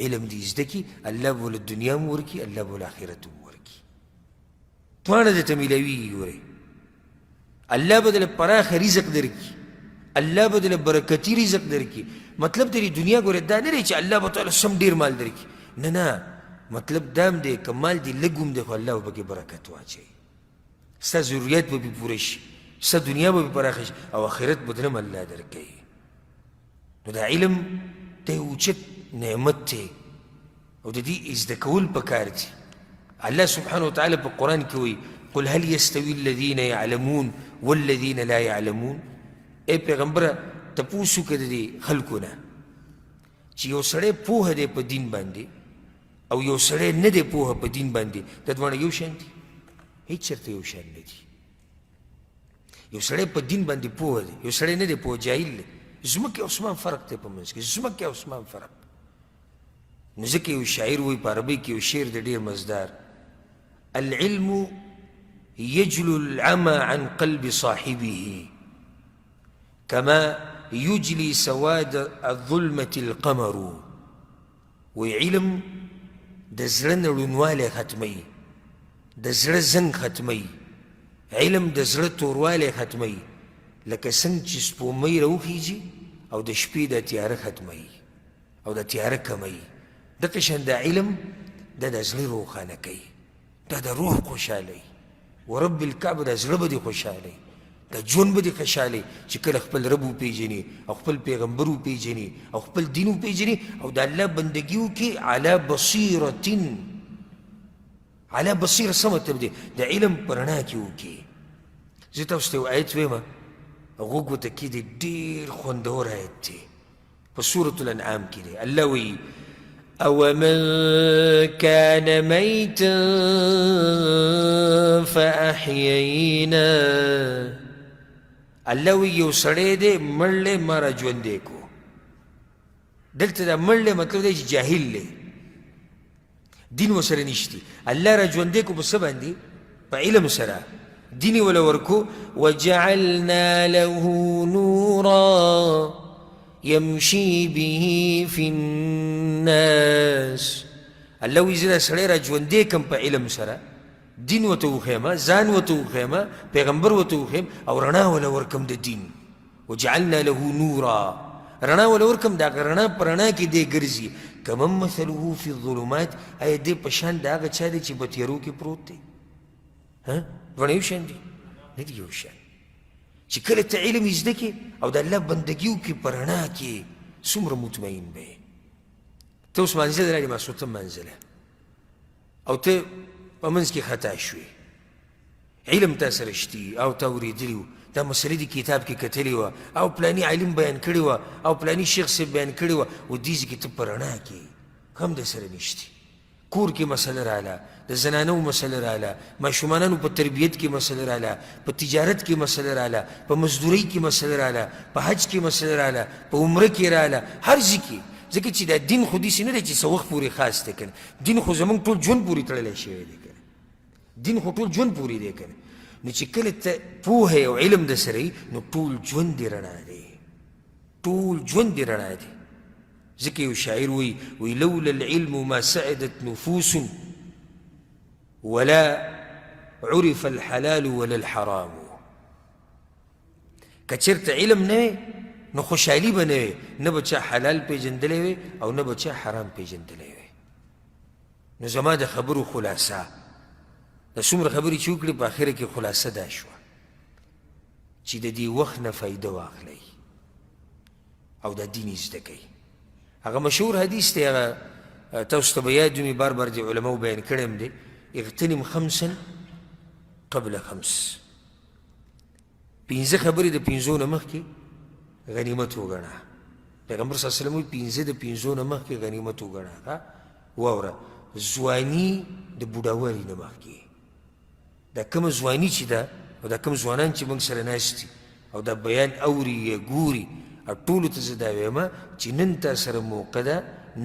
علم دې زده کړي الله به له دنیا هم ورکړي الله به له آخرت هم ورکړي دواړه درته میلاویږي ګورئ الله به دله پراخه رزق درکړي الله به دله برکتي رزق درکړي مطلب دې دنیا ګوره دا نه دی چې الله به تعالی سم ډېر مال درکړي نه نه مطلب دا هم دی که مال دې لږ هم دی خو الله به پکې برکت واچوي ستا ضرورت به پې پوره شي ستا دنیا به پې پراخه شي او آخرت به دلم الله درکوي نو دا علم دی اوچت نعمت دی او د دې زده کول پکار دي الله سبحانه وتعالی په قرآن کې وایي قل هل يستوي الذين يعلمون والذين لا يعلمون ای پیغمبره تپوس وکړه د دې خلکو نه چې یو سړی پوهه دی په دین باندې او یو سړی نه دی پوهه په دین باندې دا دواړه یو شان دي هیڅ چېرته یو شان نه دي یو سړی په دین باندې پوهه دی یو سړی نه دی پوهه جاهل دی ځمکې او اسمان فرق دی په منځ کې ځمکې او اسمان فرق نو ځکه یو شاعر وایي په عربۍ کې یو شعر دی ډېر مزدار العلم يجلو العمى عن قلب صاحبه كما يجلي سواد الظلمة القمر وعلم د زړه نه ړونوالی ختموي د زړه زنګ ختموي علم د زړه توروالی ختموي لکه څنګه چې سپومۍ راوخیږي او د شپې د تیاره ختموي او د تیاره کموي دغه شان د علم د زړه روښانه کوي دا د روح خوشحالوي ورب الکعبه د زړه به دې خوشحالوي د ژوند به دې خوشحالوي چې کله خپل رب وپېژني او خپل پیغمبر وپېژني او خپل دین وپېژني او د الله بندګي وکړي علی بصیرة علی بصیره څه مطلب دی د علم په رڼا کې وکړي زه تاسو ته یو آیت ویمه غوږ ورته کېږدئ ډېر خوندور آیت دی په سورة الانعام کې دی الله وایي أَوَمَنْ كَانَ مَيْتًا فَأَحْيَيْنَا الله وی یو سړی دی مړ دی ما را ژوندی کو دلته دا مړ دی مطلب دی چې جاهل دی دین ورسره نشتی الله را ژوندی کو په څه باندې په علم سره دین یې وله ورکو وجعلنا له نورا يمشي به في الناس الله وی زه دا سړی را ژوندی کم په علم سره دین ورته وښیم ځان ورته وښیم پیغمبر ورته وښیم او رڼا وله ورکم د دین وجعلنا له نورا رڼا وله ورکم د هغه رڼا په رڼا کې دی ګرځي کمن مثله فی الظلمات آیا دی په شان د هغه چا دی چې په تیارو کې پروت دی دواړه یو شان دي نه دي یو شان چې کله ته علم یې زده کړې او د الله بندګي وکړې په رڼا کې څومره مطمئن به یې ته اوس منزل راغلې ماسوتن منزله او ته په منځ کې خطا شوې علم تا سره شتي او تا اورېدلي وو دا مسلې د کتاب کې کتلې وه او پلاني عالم بیان کړې وه او پلاني شیخ صاحب بیان کړې وه و دې ځای کې ته په رڼا کې هم د سره نشتي کور کې مسله رااله د زنانو مسله رااله ماشومانانو په تربیت کې مسله رااله په تجارت کې مسله رااله په مزدورۍ کې مسله رااله په حج کې مسله رااله په عمره کې رااله هر ځای کې ځکه چې دا دین خو داسې نه دی چې څه وخت پورې خاص دی که نه دین خو زموږ ټول ژوند پورې تړلی شوی دی که نه دین خو ټول ژوند پورې دی که نه نو چې کله ته پوهه او علم د سره یي نو ټول ژوند دې رڼا دی ټول ژوند دې رڼا دی ځکه یو شاعر وی لولا العلم ما سعدت نفوس ولا عرف الحلال ولا الحرام که چېرته علم نه وی نو خوشحالي به نه وی نه به چا حلال پیژندلی وی او نه به چا حرام پیژندلی وی نو زما د خبرو خلاصه د څومره خبرې چې وکړې په اخره کې خلاصه دا شوه چې د دې وخت نه فایده واخلئ او دا دین یې زده کوئ هغه مشهور حدیث دی هغه تاسو ته به یاد وي بار بار د علماو بیان کړی هم دی اغتنم خمسا قبل خمس پنځه خبرې د پنځو نه مخکې غنیمت وګڼه پیغمبر صلی الله علیه وسلم وایي پنځه د پنځو نه مخکې غنیمت وګڼه واوره ځواني د بوډاوالي نه مخکې دا کومه ځواني چې ده او دا کوم ځوانان چې موږ سره ناست دي او دا بیان اوري یا ګوري او ټولو ته زه دا وایم چې نن تا سره موقع ده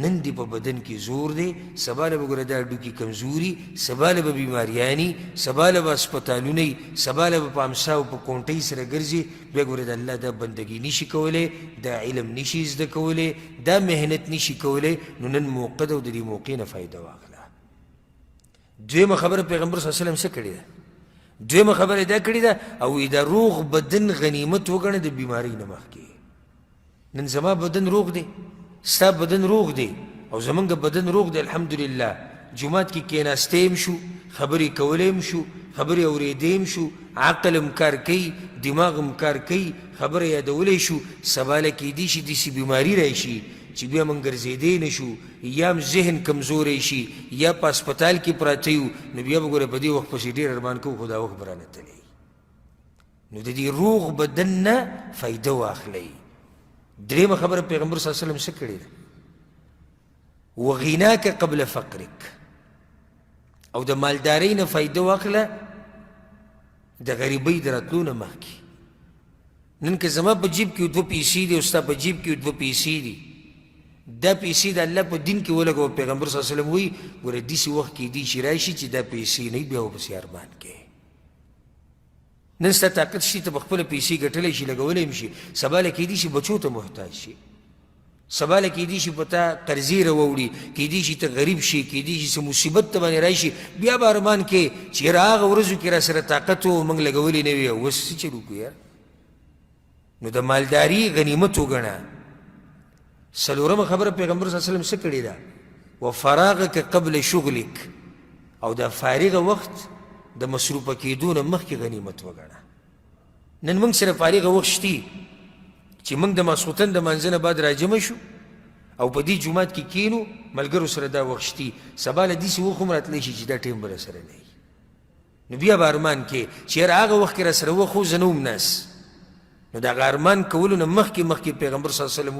نن دې په بدن کې زور دی سبا له به ګوره دا هډوکي کمزوري سبا له به بیماریاني سبا له به هسپتالونه وي سبا له به په امسا او په کونټۍ سره ګرځي بیا ګوره د الله دا بندګي نشي کولی دا علم نشي زده کولی دا محنت نشي کولی نو نن موقع ده او د دې موقع نه فایده واخله دویمه خبره پیغمبر صلی الله علیه وسلم څه کړې ده دویمه خبره دا کړې ده او د روغ بدن غنیمت وګڼه د بیمارۍ نه مخکې نن زما بدن روغ دی ستا بدن روغ دی او زمونږ بدن روغ دی الحمدلله جومات کې کېناستی هم شو خبرې کولی هم شو خبرې اورېدی هم شو عقل هم کار کوي دماغ هم کار کوي خبره یادولی شو سبا له کیدی شي داسې بیماري راشي چې بیا موږ ګرځېدی نه شو یا هم ذهن کمزوری شي یا په هسپتال کې پراته یو نو بیا به ګوره په دې وخت پسې ډېر ارمان کوو خو دا وخت به رانه تللی نو د دې روغ بدن نه فایده واخلئ درېمه خبره پیغمبر صلی الله علیه وسلم څه کړې ده وغناک قبل فقرک او د مالدارۍ نه فایده واخله د غریبۍ د راتلو نه مخکې نن که زما په جیب کې 2 پیسې دي او ستا په جیب کې 2 پیسې دي، دا پیسې د الله په دین کې ولګوه. پیغمبر صلی الله علیه وسلم وایي ګوره داسې وخت کې دی چې راشي چې دا پیسې نه وي، بیا ورپسې ارمان کوې. نن ستا طاقت شي ته به خپله پیسې ګټلی شي، لګولی هم شي، سبا له کیدای شي بچو ته محتاج شي، سبا له کیدای شي په تا قرضې راوړي، کیدای شي ته غریب شي، کیدای شي څه مصیبت ته باندې راشي، بیا به ارمان کې چې یاره هغه ورځو کې را سره طاقت و موږ لګولی نه وي، اوس څه چل وکړو یار. نو د مالداري غنیمت وګڼه. څلورمه خبره پیغمبر صلی الله علیه وسلم څه کړې ده؟ وفراغک قبل شغلک، او دا فارغه وخت د مصروفه کېدو نه مخکې غنیمت وګڼه. نن موږ سره فارغه وخت شتي چې موږ د ماسخوتن د مانځه نه بعد راجمع شو او په دې جومات کې کینو، ملګرو سره دا وخت شتي، سبا له داسې وخت هم راتلی شي چې دا ټیم به راسره نه وي. نو بیا به ارمان کې چې یاره هغه وخت کې راسره وخت خو زه نه وم ناست. نو د هغه ارمان کولو نه مخکې پیغمبر صلی الله علیه وسلم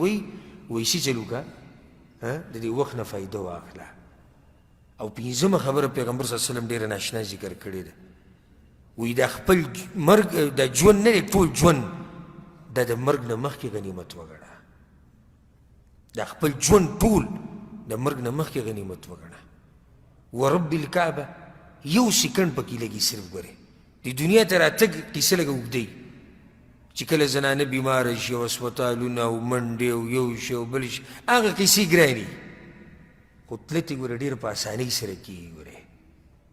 وایي څه چل وکړه، د دې وخت نه فایده واخله. او پنځمه خبره پیغمبر صلی الله علیه وسلم ډېره ناشنا ذکر کړې ده، وایي دا خپل مرګ د ژوند نه دی، ټول ژوند دا د مرګ نه مخکې غنیمت وګڼه. دا خپل ژوند ټول د مرګ نه مخکې غنیمت وګڼه. ورب الکعبه یو سیکنډ پکې لګي صرف ګورې د دنیا ته راتګ کیسه لږه اوږدی چې کله زنانه بیماره شي او هسپتالونه او منډې او یو شی او بل شي، هغه کیسې ګرانې، خو تلت یې ګوره ډېر په اسانۍ سره کېږي. ګورې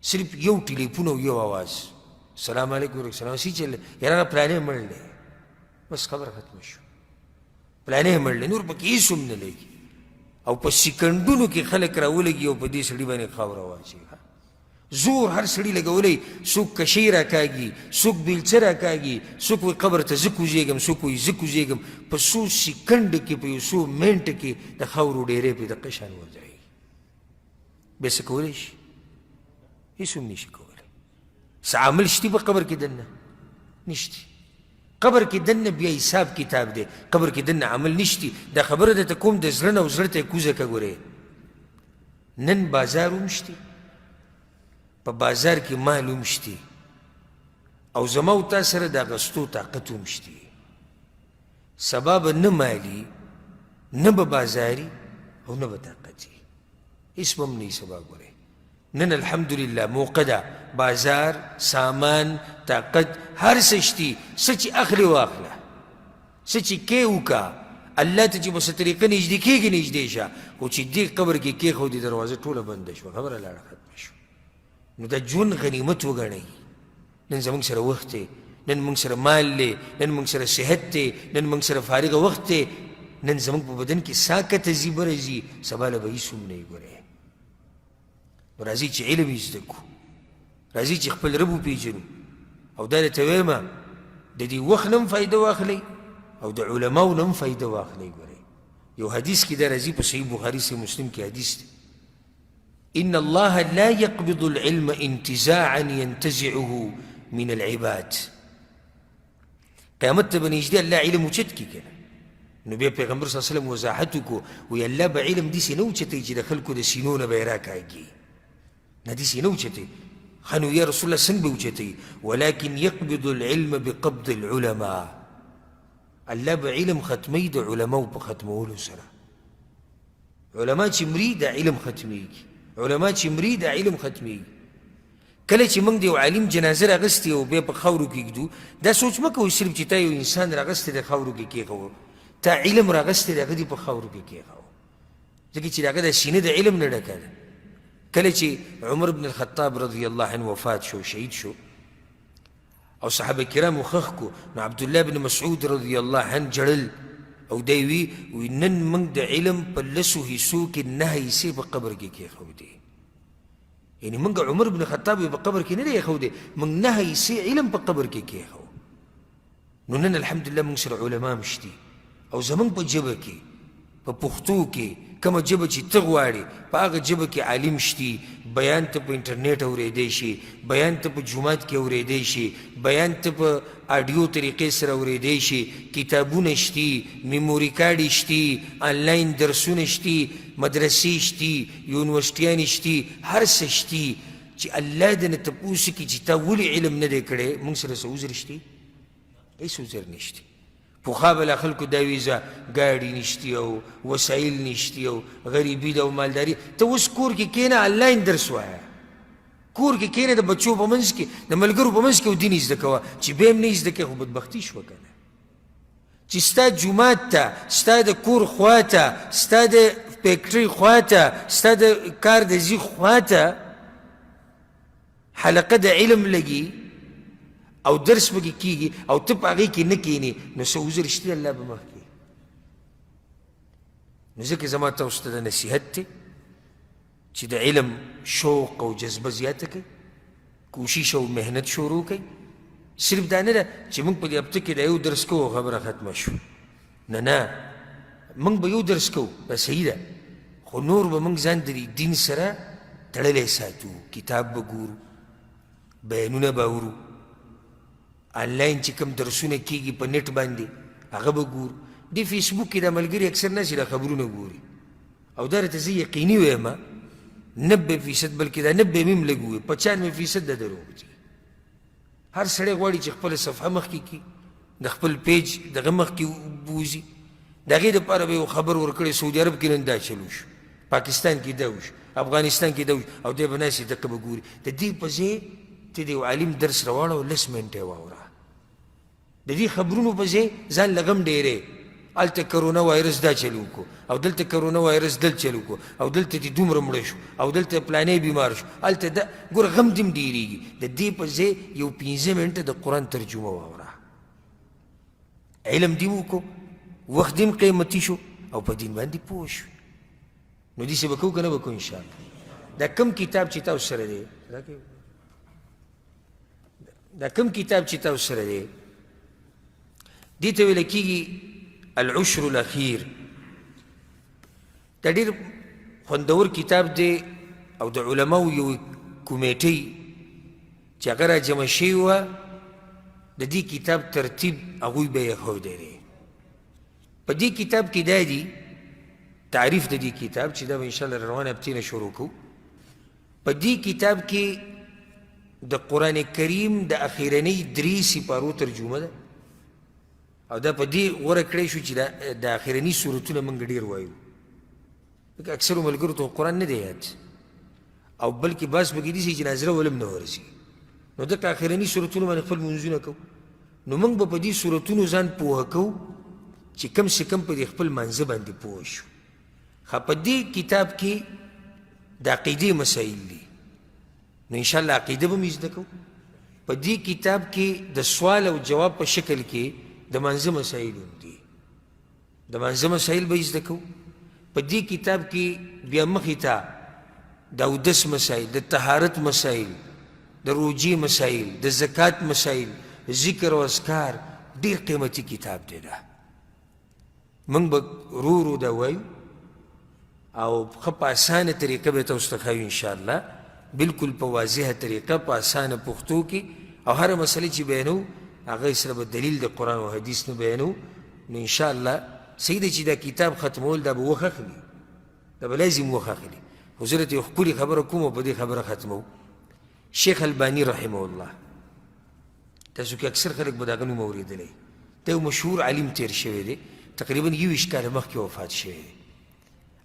صرف یو ټلیفون او یو آواز، سلام علیکم وعلیکم السلام، سی چل یاره هغه پلانې مړ دی، بس خبره ختمه شو، پلانې مړ دی، نور پکې هېڅ هم نه لګي. او په سیکنډونو کې خلک راولګي او په دې سړي باندې خاوره واچوي. زور هر سړي لګولی، څوک کشۍ راکاږي، څوک بیلچه راکاږي، څوک وایي قبر ته زه کوزېږم، څوک وایي زه کوزېږم. په څو سیکنډ کې، په یو څو منټه کې د خاورو ډېرې پرې دقه شان وځایي. بیا څه کولی شي؟ هېڅ هم نشي کولی. څه عمل شتي په قبر کې دننه؟ نشتی. قبر کې دننه بیا حساب کتاب دی، قبر کې دننه عمل نشتی. دا خبره درته کوم د زړه نه او زړه ته یې کوزه که. ګورې نن بازار هم شتي، په بازار کې مال هم شتي، او زما او تا سره د اخیستو طاقت هم شتي. سبا به نه مالي، نه به بازاري، او نه به طاقتي، هېڅ به هم نه وي سبا. ګورې نن الحمدلله موقع ده، بازار، سامان، طاقت، هر څه شتي. څه چې اخلي واخله، څه چې کې وکړه، الله ته چې په څه طریقه نږدې کېږي نږدې شه. خو چې دې قبر کې کېښودې دروازه ټوله بنده شوه، خبره لاړه ختمه شوه. نو د ژوند غنیمت وګڼئ. نن زموږ سره وخت دی، نن موږ سره مال دی، نن موږ سره صحت دی، نن موږ سره فارغه وخت دی، نن زموږ په بدن کې ساه کته ځي بره ځي، سبا له به هېڅ هم نه وي. ګورئ نو راځئ چې علم یې زده کړو، راځئ چې خپل رب وپېژنو. او دا درته وایم د دې وخت نه هم فایده واخلئ او د علماو نه هم فایده واخلئ. ګورئ یو حدیث کې دا راځي په صحیح بخاري صحیح مسلم کې حدیث دی، إن الله لا يقبض العلم انتزاعا ينتزعه من العباد. قیامت ته به نږدې الله علم اوچت کړي که نه. نو بیا پیغمبر صلی الله علیه وسلم وضاحت وکړو، وایي الله به علم داسې نه اوچتوي چې د خلکو د سینو نه به یې راکاږي، نه داسې نه اوچتوي. ښه نو یا رسول الله څنګه به اوچتوي؟ ولكن يقبض العلم بقبض العلماء. الله به علم ختموي د علماو په ختمولو سره. علما چې مري د علم ختمیږي، علما چې مري د علم ختمیږي. کله چې موږ د یو عالم جنازه راغستې او بیا په خاورو کې ږدو، دا سوچ مه کوئ صرف چې تا یو انسان راغستی د خاورو کې کېښوه، تا علم راغستی د هغه دې په خاورو کې کېښوه، ځکه چې د هغه د سینه د علم نه ډکه ده. کله چې عمر بن الخطاب رضی الله عنه وفات شو، شهید شو، او صحابه کرامو ښخ کو، نو عبدالله بن مسعود رضی الله عنه جړل او دی وی نن موږ د علم په لسو حصو کې 9 حصې په قبر کې کېښودې. یعنې موږ عمر بن خطاب په قبر کې نه دی ایښودې، موږ 9 حصې علم په قبر کې کېښو. نو نن الحمدلله موږ سره علما هم شتي، او زموږ په ژبه کې، په پښتو کې کومه ژبه چې ته غواړې په هغه ژبه کې عالم شتي. بیان ته په انټرنیټ اورېدی شي، بیان ته په جومات کې اورېدی شي، بیان ته په آډیو طریقې سره اورېدی شي، کتابونه شتي، میموري کارډ شتي، آنلاین درسونه شتي، مدرسې شتي، یونیورسټیانې شتي، هر څه شتي چې الله دې نه تپوس کړي چې تا ولې علم نه دی کړی. موږ سره څه عذر شتي؟ هېڅ عذر نشته. پخوا به لا خلکو دا ویزه ګاډي نشتي او وسایل نشتي او غریبي ده او مالداري. ته اوس کور کې کښېنه آنلاین درس وایه، کور کې کښېنه د بچو په منځ کې د ملګرو په منځ کې دین زده کوه. چې بیا هم نه زده کوې خو بدبختي شوه که نه. چې ستا جومات ته، ستا د کور خوا ته، ستا د فیکټرۍ خوا ته، ستا د کار د ځي خوا ته حلقه د علم لګي او درس پکې کېږي او ته په هغې کې نه کښېنې، نو څه وزر شته الله به مخکې. نو ځکه زما تاسو ته د نصیحت دی چې د علم شوق او جذبه زیاته کړئ، کوشش او محنت شروع کړئ. صرف دا نه ده چې موږ په دې هفته کې د یو درس کوو خبره ختمه شو، نه، موږ به یو درس کوو، دا صحیح ده، خو نور به موږ ځان د دین سره تړلی ساتو. کتاب به ګورو، بیانونه به اورو، آنلاین چې کوم درسونه کېږي په نیټ باندې هغه به ګورو. دې فیسبوک کې دا ملګري اکثر ناسې دا خبرونه ګوري او دا راته زه یقیني وایم 90% بلکې دا 90 میم لږ ووایي 95% دا دروغ دي. هر سړی غواړي چې خپله صفحه مخکې کړي، د خپل پیج دغه مخکې بوځي، د هغې دپاره به یو خبر ورکړی سعودي عرب کې نن دا چلو شو، پاکستان کې دا وشو، افغانستان کې دا وشو، او دی به ناسې دقه به ګوري. د دې په ځای ته د یو عالم درس راواړه او 10 منټه یې واوره. د دې خبرونو په ځای ځان له غم ډېرې، هلته کرونا وایرس دا چلو کو، او دلته کرونا وایرس دل چلو کو، او دلته دې دومره مړه شو، او دلته پلانی بیمار شو، هلته دا ګوره غم دې هم ډېرېږي. د دې په ځای یو 15 منټه د قرآن ترجمه واوره، علم دې وکړو، وخت دې هم قیمتي شو او په دین باندې پوه شو. نو داسې به کوو که نه به کوو انشاءالله. دا کوم کتاب چې تاسو سره دی، دا کوم کتاب چې تاسو سره دی، دې ته ویل کېږي العشر الاخیر. دا ډېر خوندور کتاب دی او د علماو یو کمیټۍ چې هغه را جمع شوې وه، د دې کتاب ترتیب هغوی به یې ښودی دی. په دې کتاب کې دا دي تعریف د دې کتاب چې دا به انشاءالله روانه هفتې نه شروع کوو. په دې کتاب کې د قرآن کریم د اخرنۍ 3 سپارو ترجمه ده، او دا په دې غوره کړی شو چې د اخرني صورتونه موږ ډېر وایو، ځکه اکثرو ملګرو ته قرآن نه دی یاد، او بلکې بعض پکې داسې چې ناظره ولم نه ورسېږي، نو ځکه اخرني صورتونه باندې خپل منځونه کوو. نو موږ به په دې صورتونو ځان پوهه کوو چې کم سے کم په دې خپل منځه باندې پوه شو. خو په دې کتاب کې د عقیدې مسایل دي، نو انشاءالله عقیده به مې زده کوو. په دې کتاب کې د سوال او جواب په شکل کې د منځه مسایل هم دي، د منځه مسایل به زده کوو. په دې کتاب کې بیا مخې ته د اودس مسایل، د طهارت مسایل، د روجې مسایل، د زکات مسایل، ذکر او اذکار. ډېر قیمتي کتاب دی دا. موږ به ورو ورو دا وایو او ښه په اسانه طریقه به تاسو ته ښایو انشاءالله، بلکل په واضحه طریقه په اسانه پښتو کې، او هره مسله چې بیانو هغه سره به دلیل د قرآن او حدیث نه بیانو. نو انشاءالله صحیح دی چې دا کتاب ختمول دا به وخت اخلي، دا به لازم وخت اخلي. خو زه درته یو ښکلې خبره کوم او په دې خبره ختمو. شیخ الباني رحمه الله، تاسو کې اکثر خلک به د هغه نوم اورېدلی، دا یو مشهور عالم تېر شوی دی، تقریبا 21 کاله مخکې وفات شوی دی.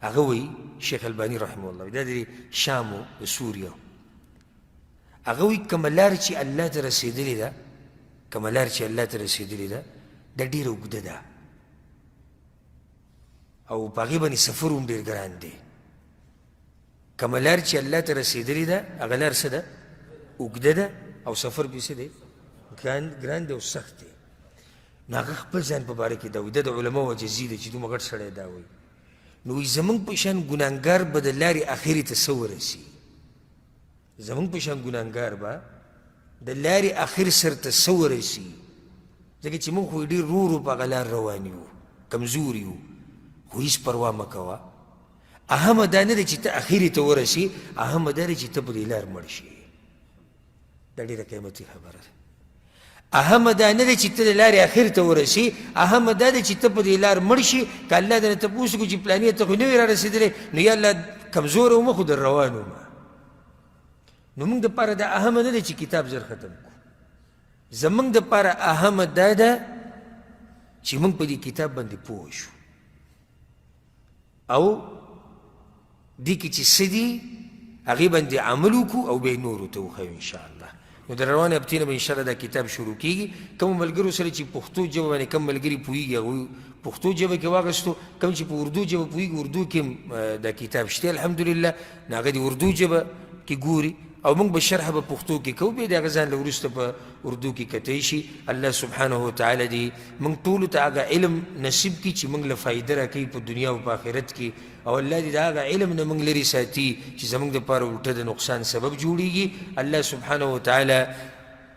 هغه وایي شیخ الباني رحمه الله، دا د شام و د سوریه، هغه وایي کومه لار چې الله ته رسېدلې ده، کومه لار چې الله ته رسېدلې ده دا ډېره اوږده ده، او په هغې باندې سفر هم ډېر ګران دی. کومه لار چې الله ته رسېدلې ده هغه لار څه ده؟ اوږده ده، او سفر پې څه دی؟ ګران دی او سخت دی. نو هغه خپل ځان په باره کې دا وایي، دا د علماو عجزي ده چې دومره غټ سړی دا وایي. نو وایي زموږ په شان ګناهګار به د لارې اخرې ته څه ورسي، زموږ په شان ګناهګار به د لارې اخر سر ته څه ورسي، ځکه چې موږ خو ډېر ورو ورو په هغه لار روان یو، کمزور یو. خو هېڅ پروا مه کوه، اهمه دا نه ده چې ته اخرې ته ورسي، اهمه دا ده چې ته په دې لار مړ شي. دا ډېره قیمتي خبره ده. اهمه دا نه ده چې ته د لارې اخر ته ورسي، اهمه دا ده چې ته په دې لار مړ شي. که الله درنه تپوس وکړو چې پلانې ته خو نه وې را رسېدلی، نو یا الله کمزوره ومه خو در روان ومه. نو موږ دپاره دا اهمه نه ده چې کتاب زر ختم کړو، زموږ دپاره اهمه دا ده چې موږ په دې کتاب باندې پوه شو او دې کې چې څه دي هغې باندې عمل وکړو او بیا یې نورو ته وښیو انشاءالله. نو د روانې هفتې نه به انشاءالله دا کتاب شروع کېږي. کومو ملګرو سره چې پښتو ژبه باندې کم ملګري پوهېږي هغوی پښتو ژبه کې واخیستو، کوم چې په اردو ژبه پوهېږي اردو کې دا کتاب شته الحمدلله، نو هغه د اردو ژبه کې ګوري او موږ به شرحه په پښتو کې کوو، بیا د هغه ځان له وروسته په اردو کې کتی شي. الله سبحانه وتعالی دې موږ ټولو ته هغه علم نصیب کړي چې موږ له فایده راکوي په دنیا او په آخرت کې، او الله دې د هغه علم نه موږ لرې ساتي چې زموږ دپاره الټه د نقصان سبب جوړېږي. الله سبحانه وتعالی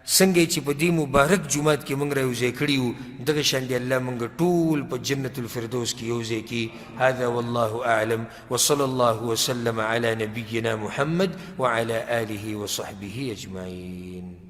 څنګه چې په دې مبارک جومات کې موږ رایوځای کړي وو دغه شان دې الله موږ ټول په جنت الفردوس کې یوځای کړي. هذا والله اعلم وصلى الله وسلم على نبينا محمد وعلى آله وصحبه اجمعين.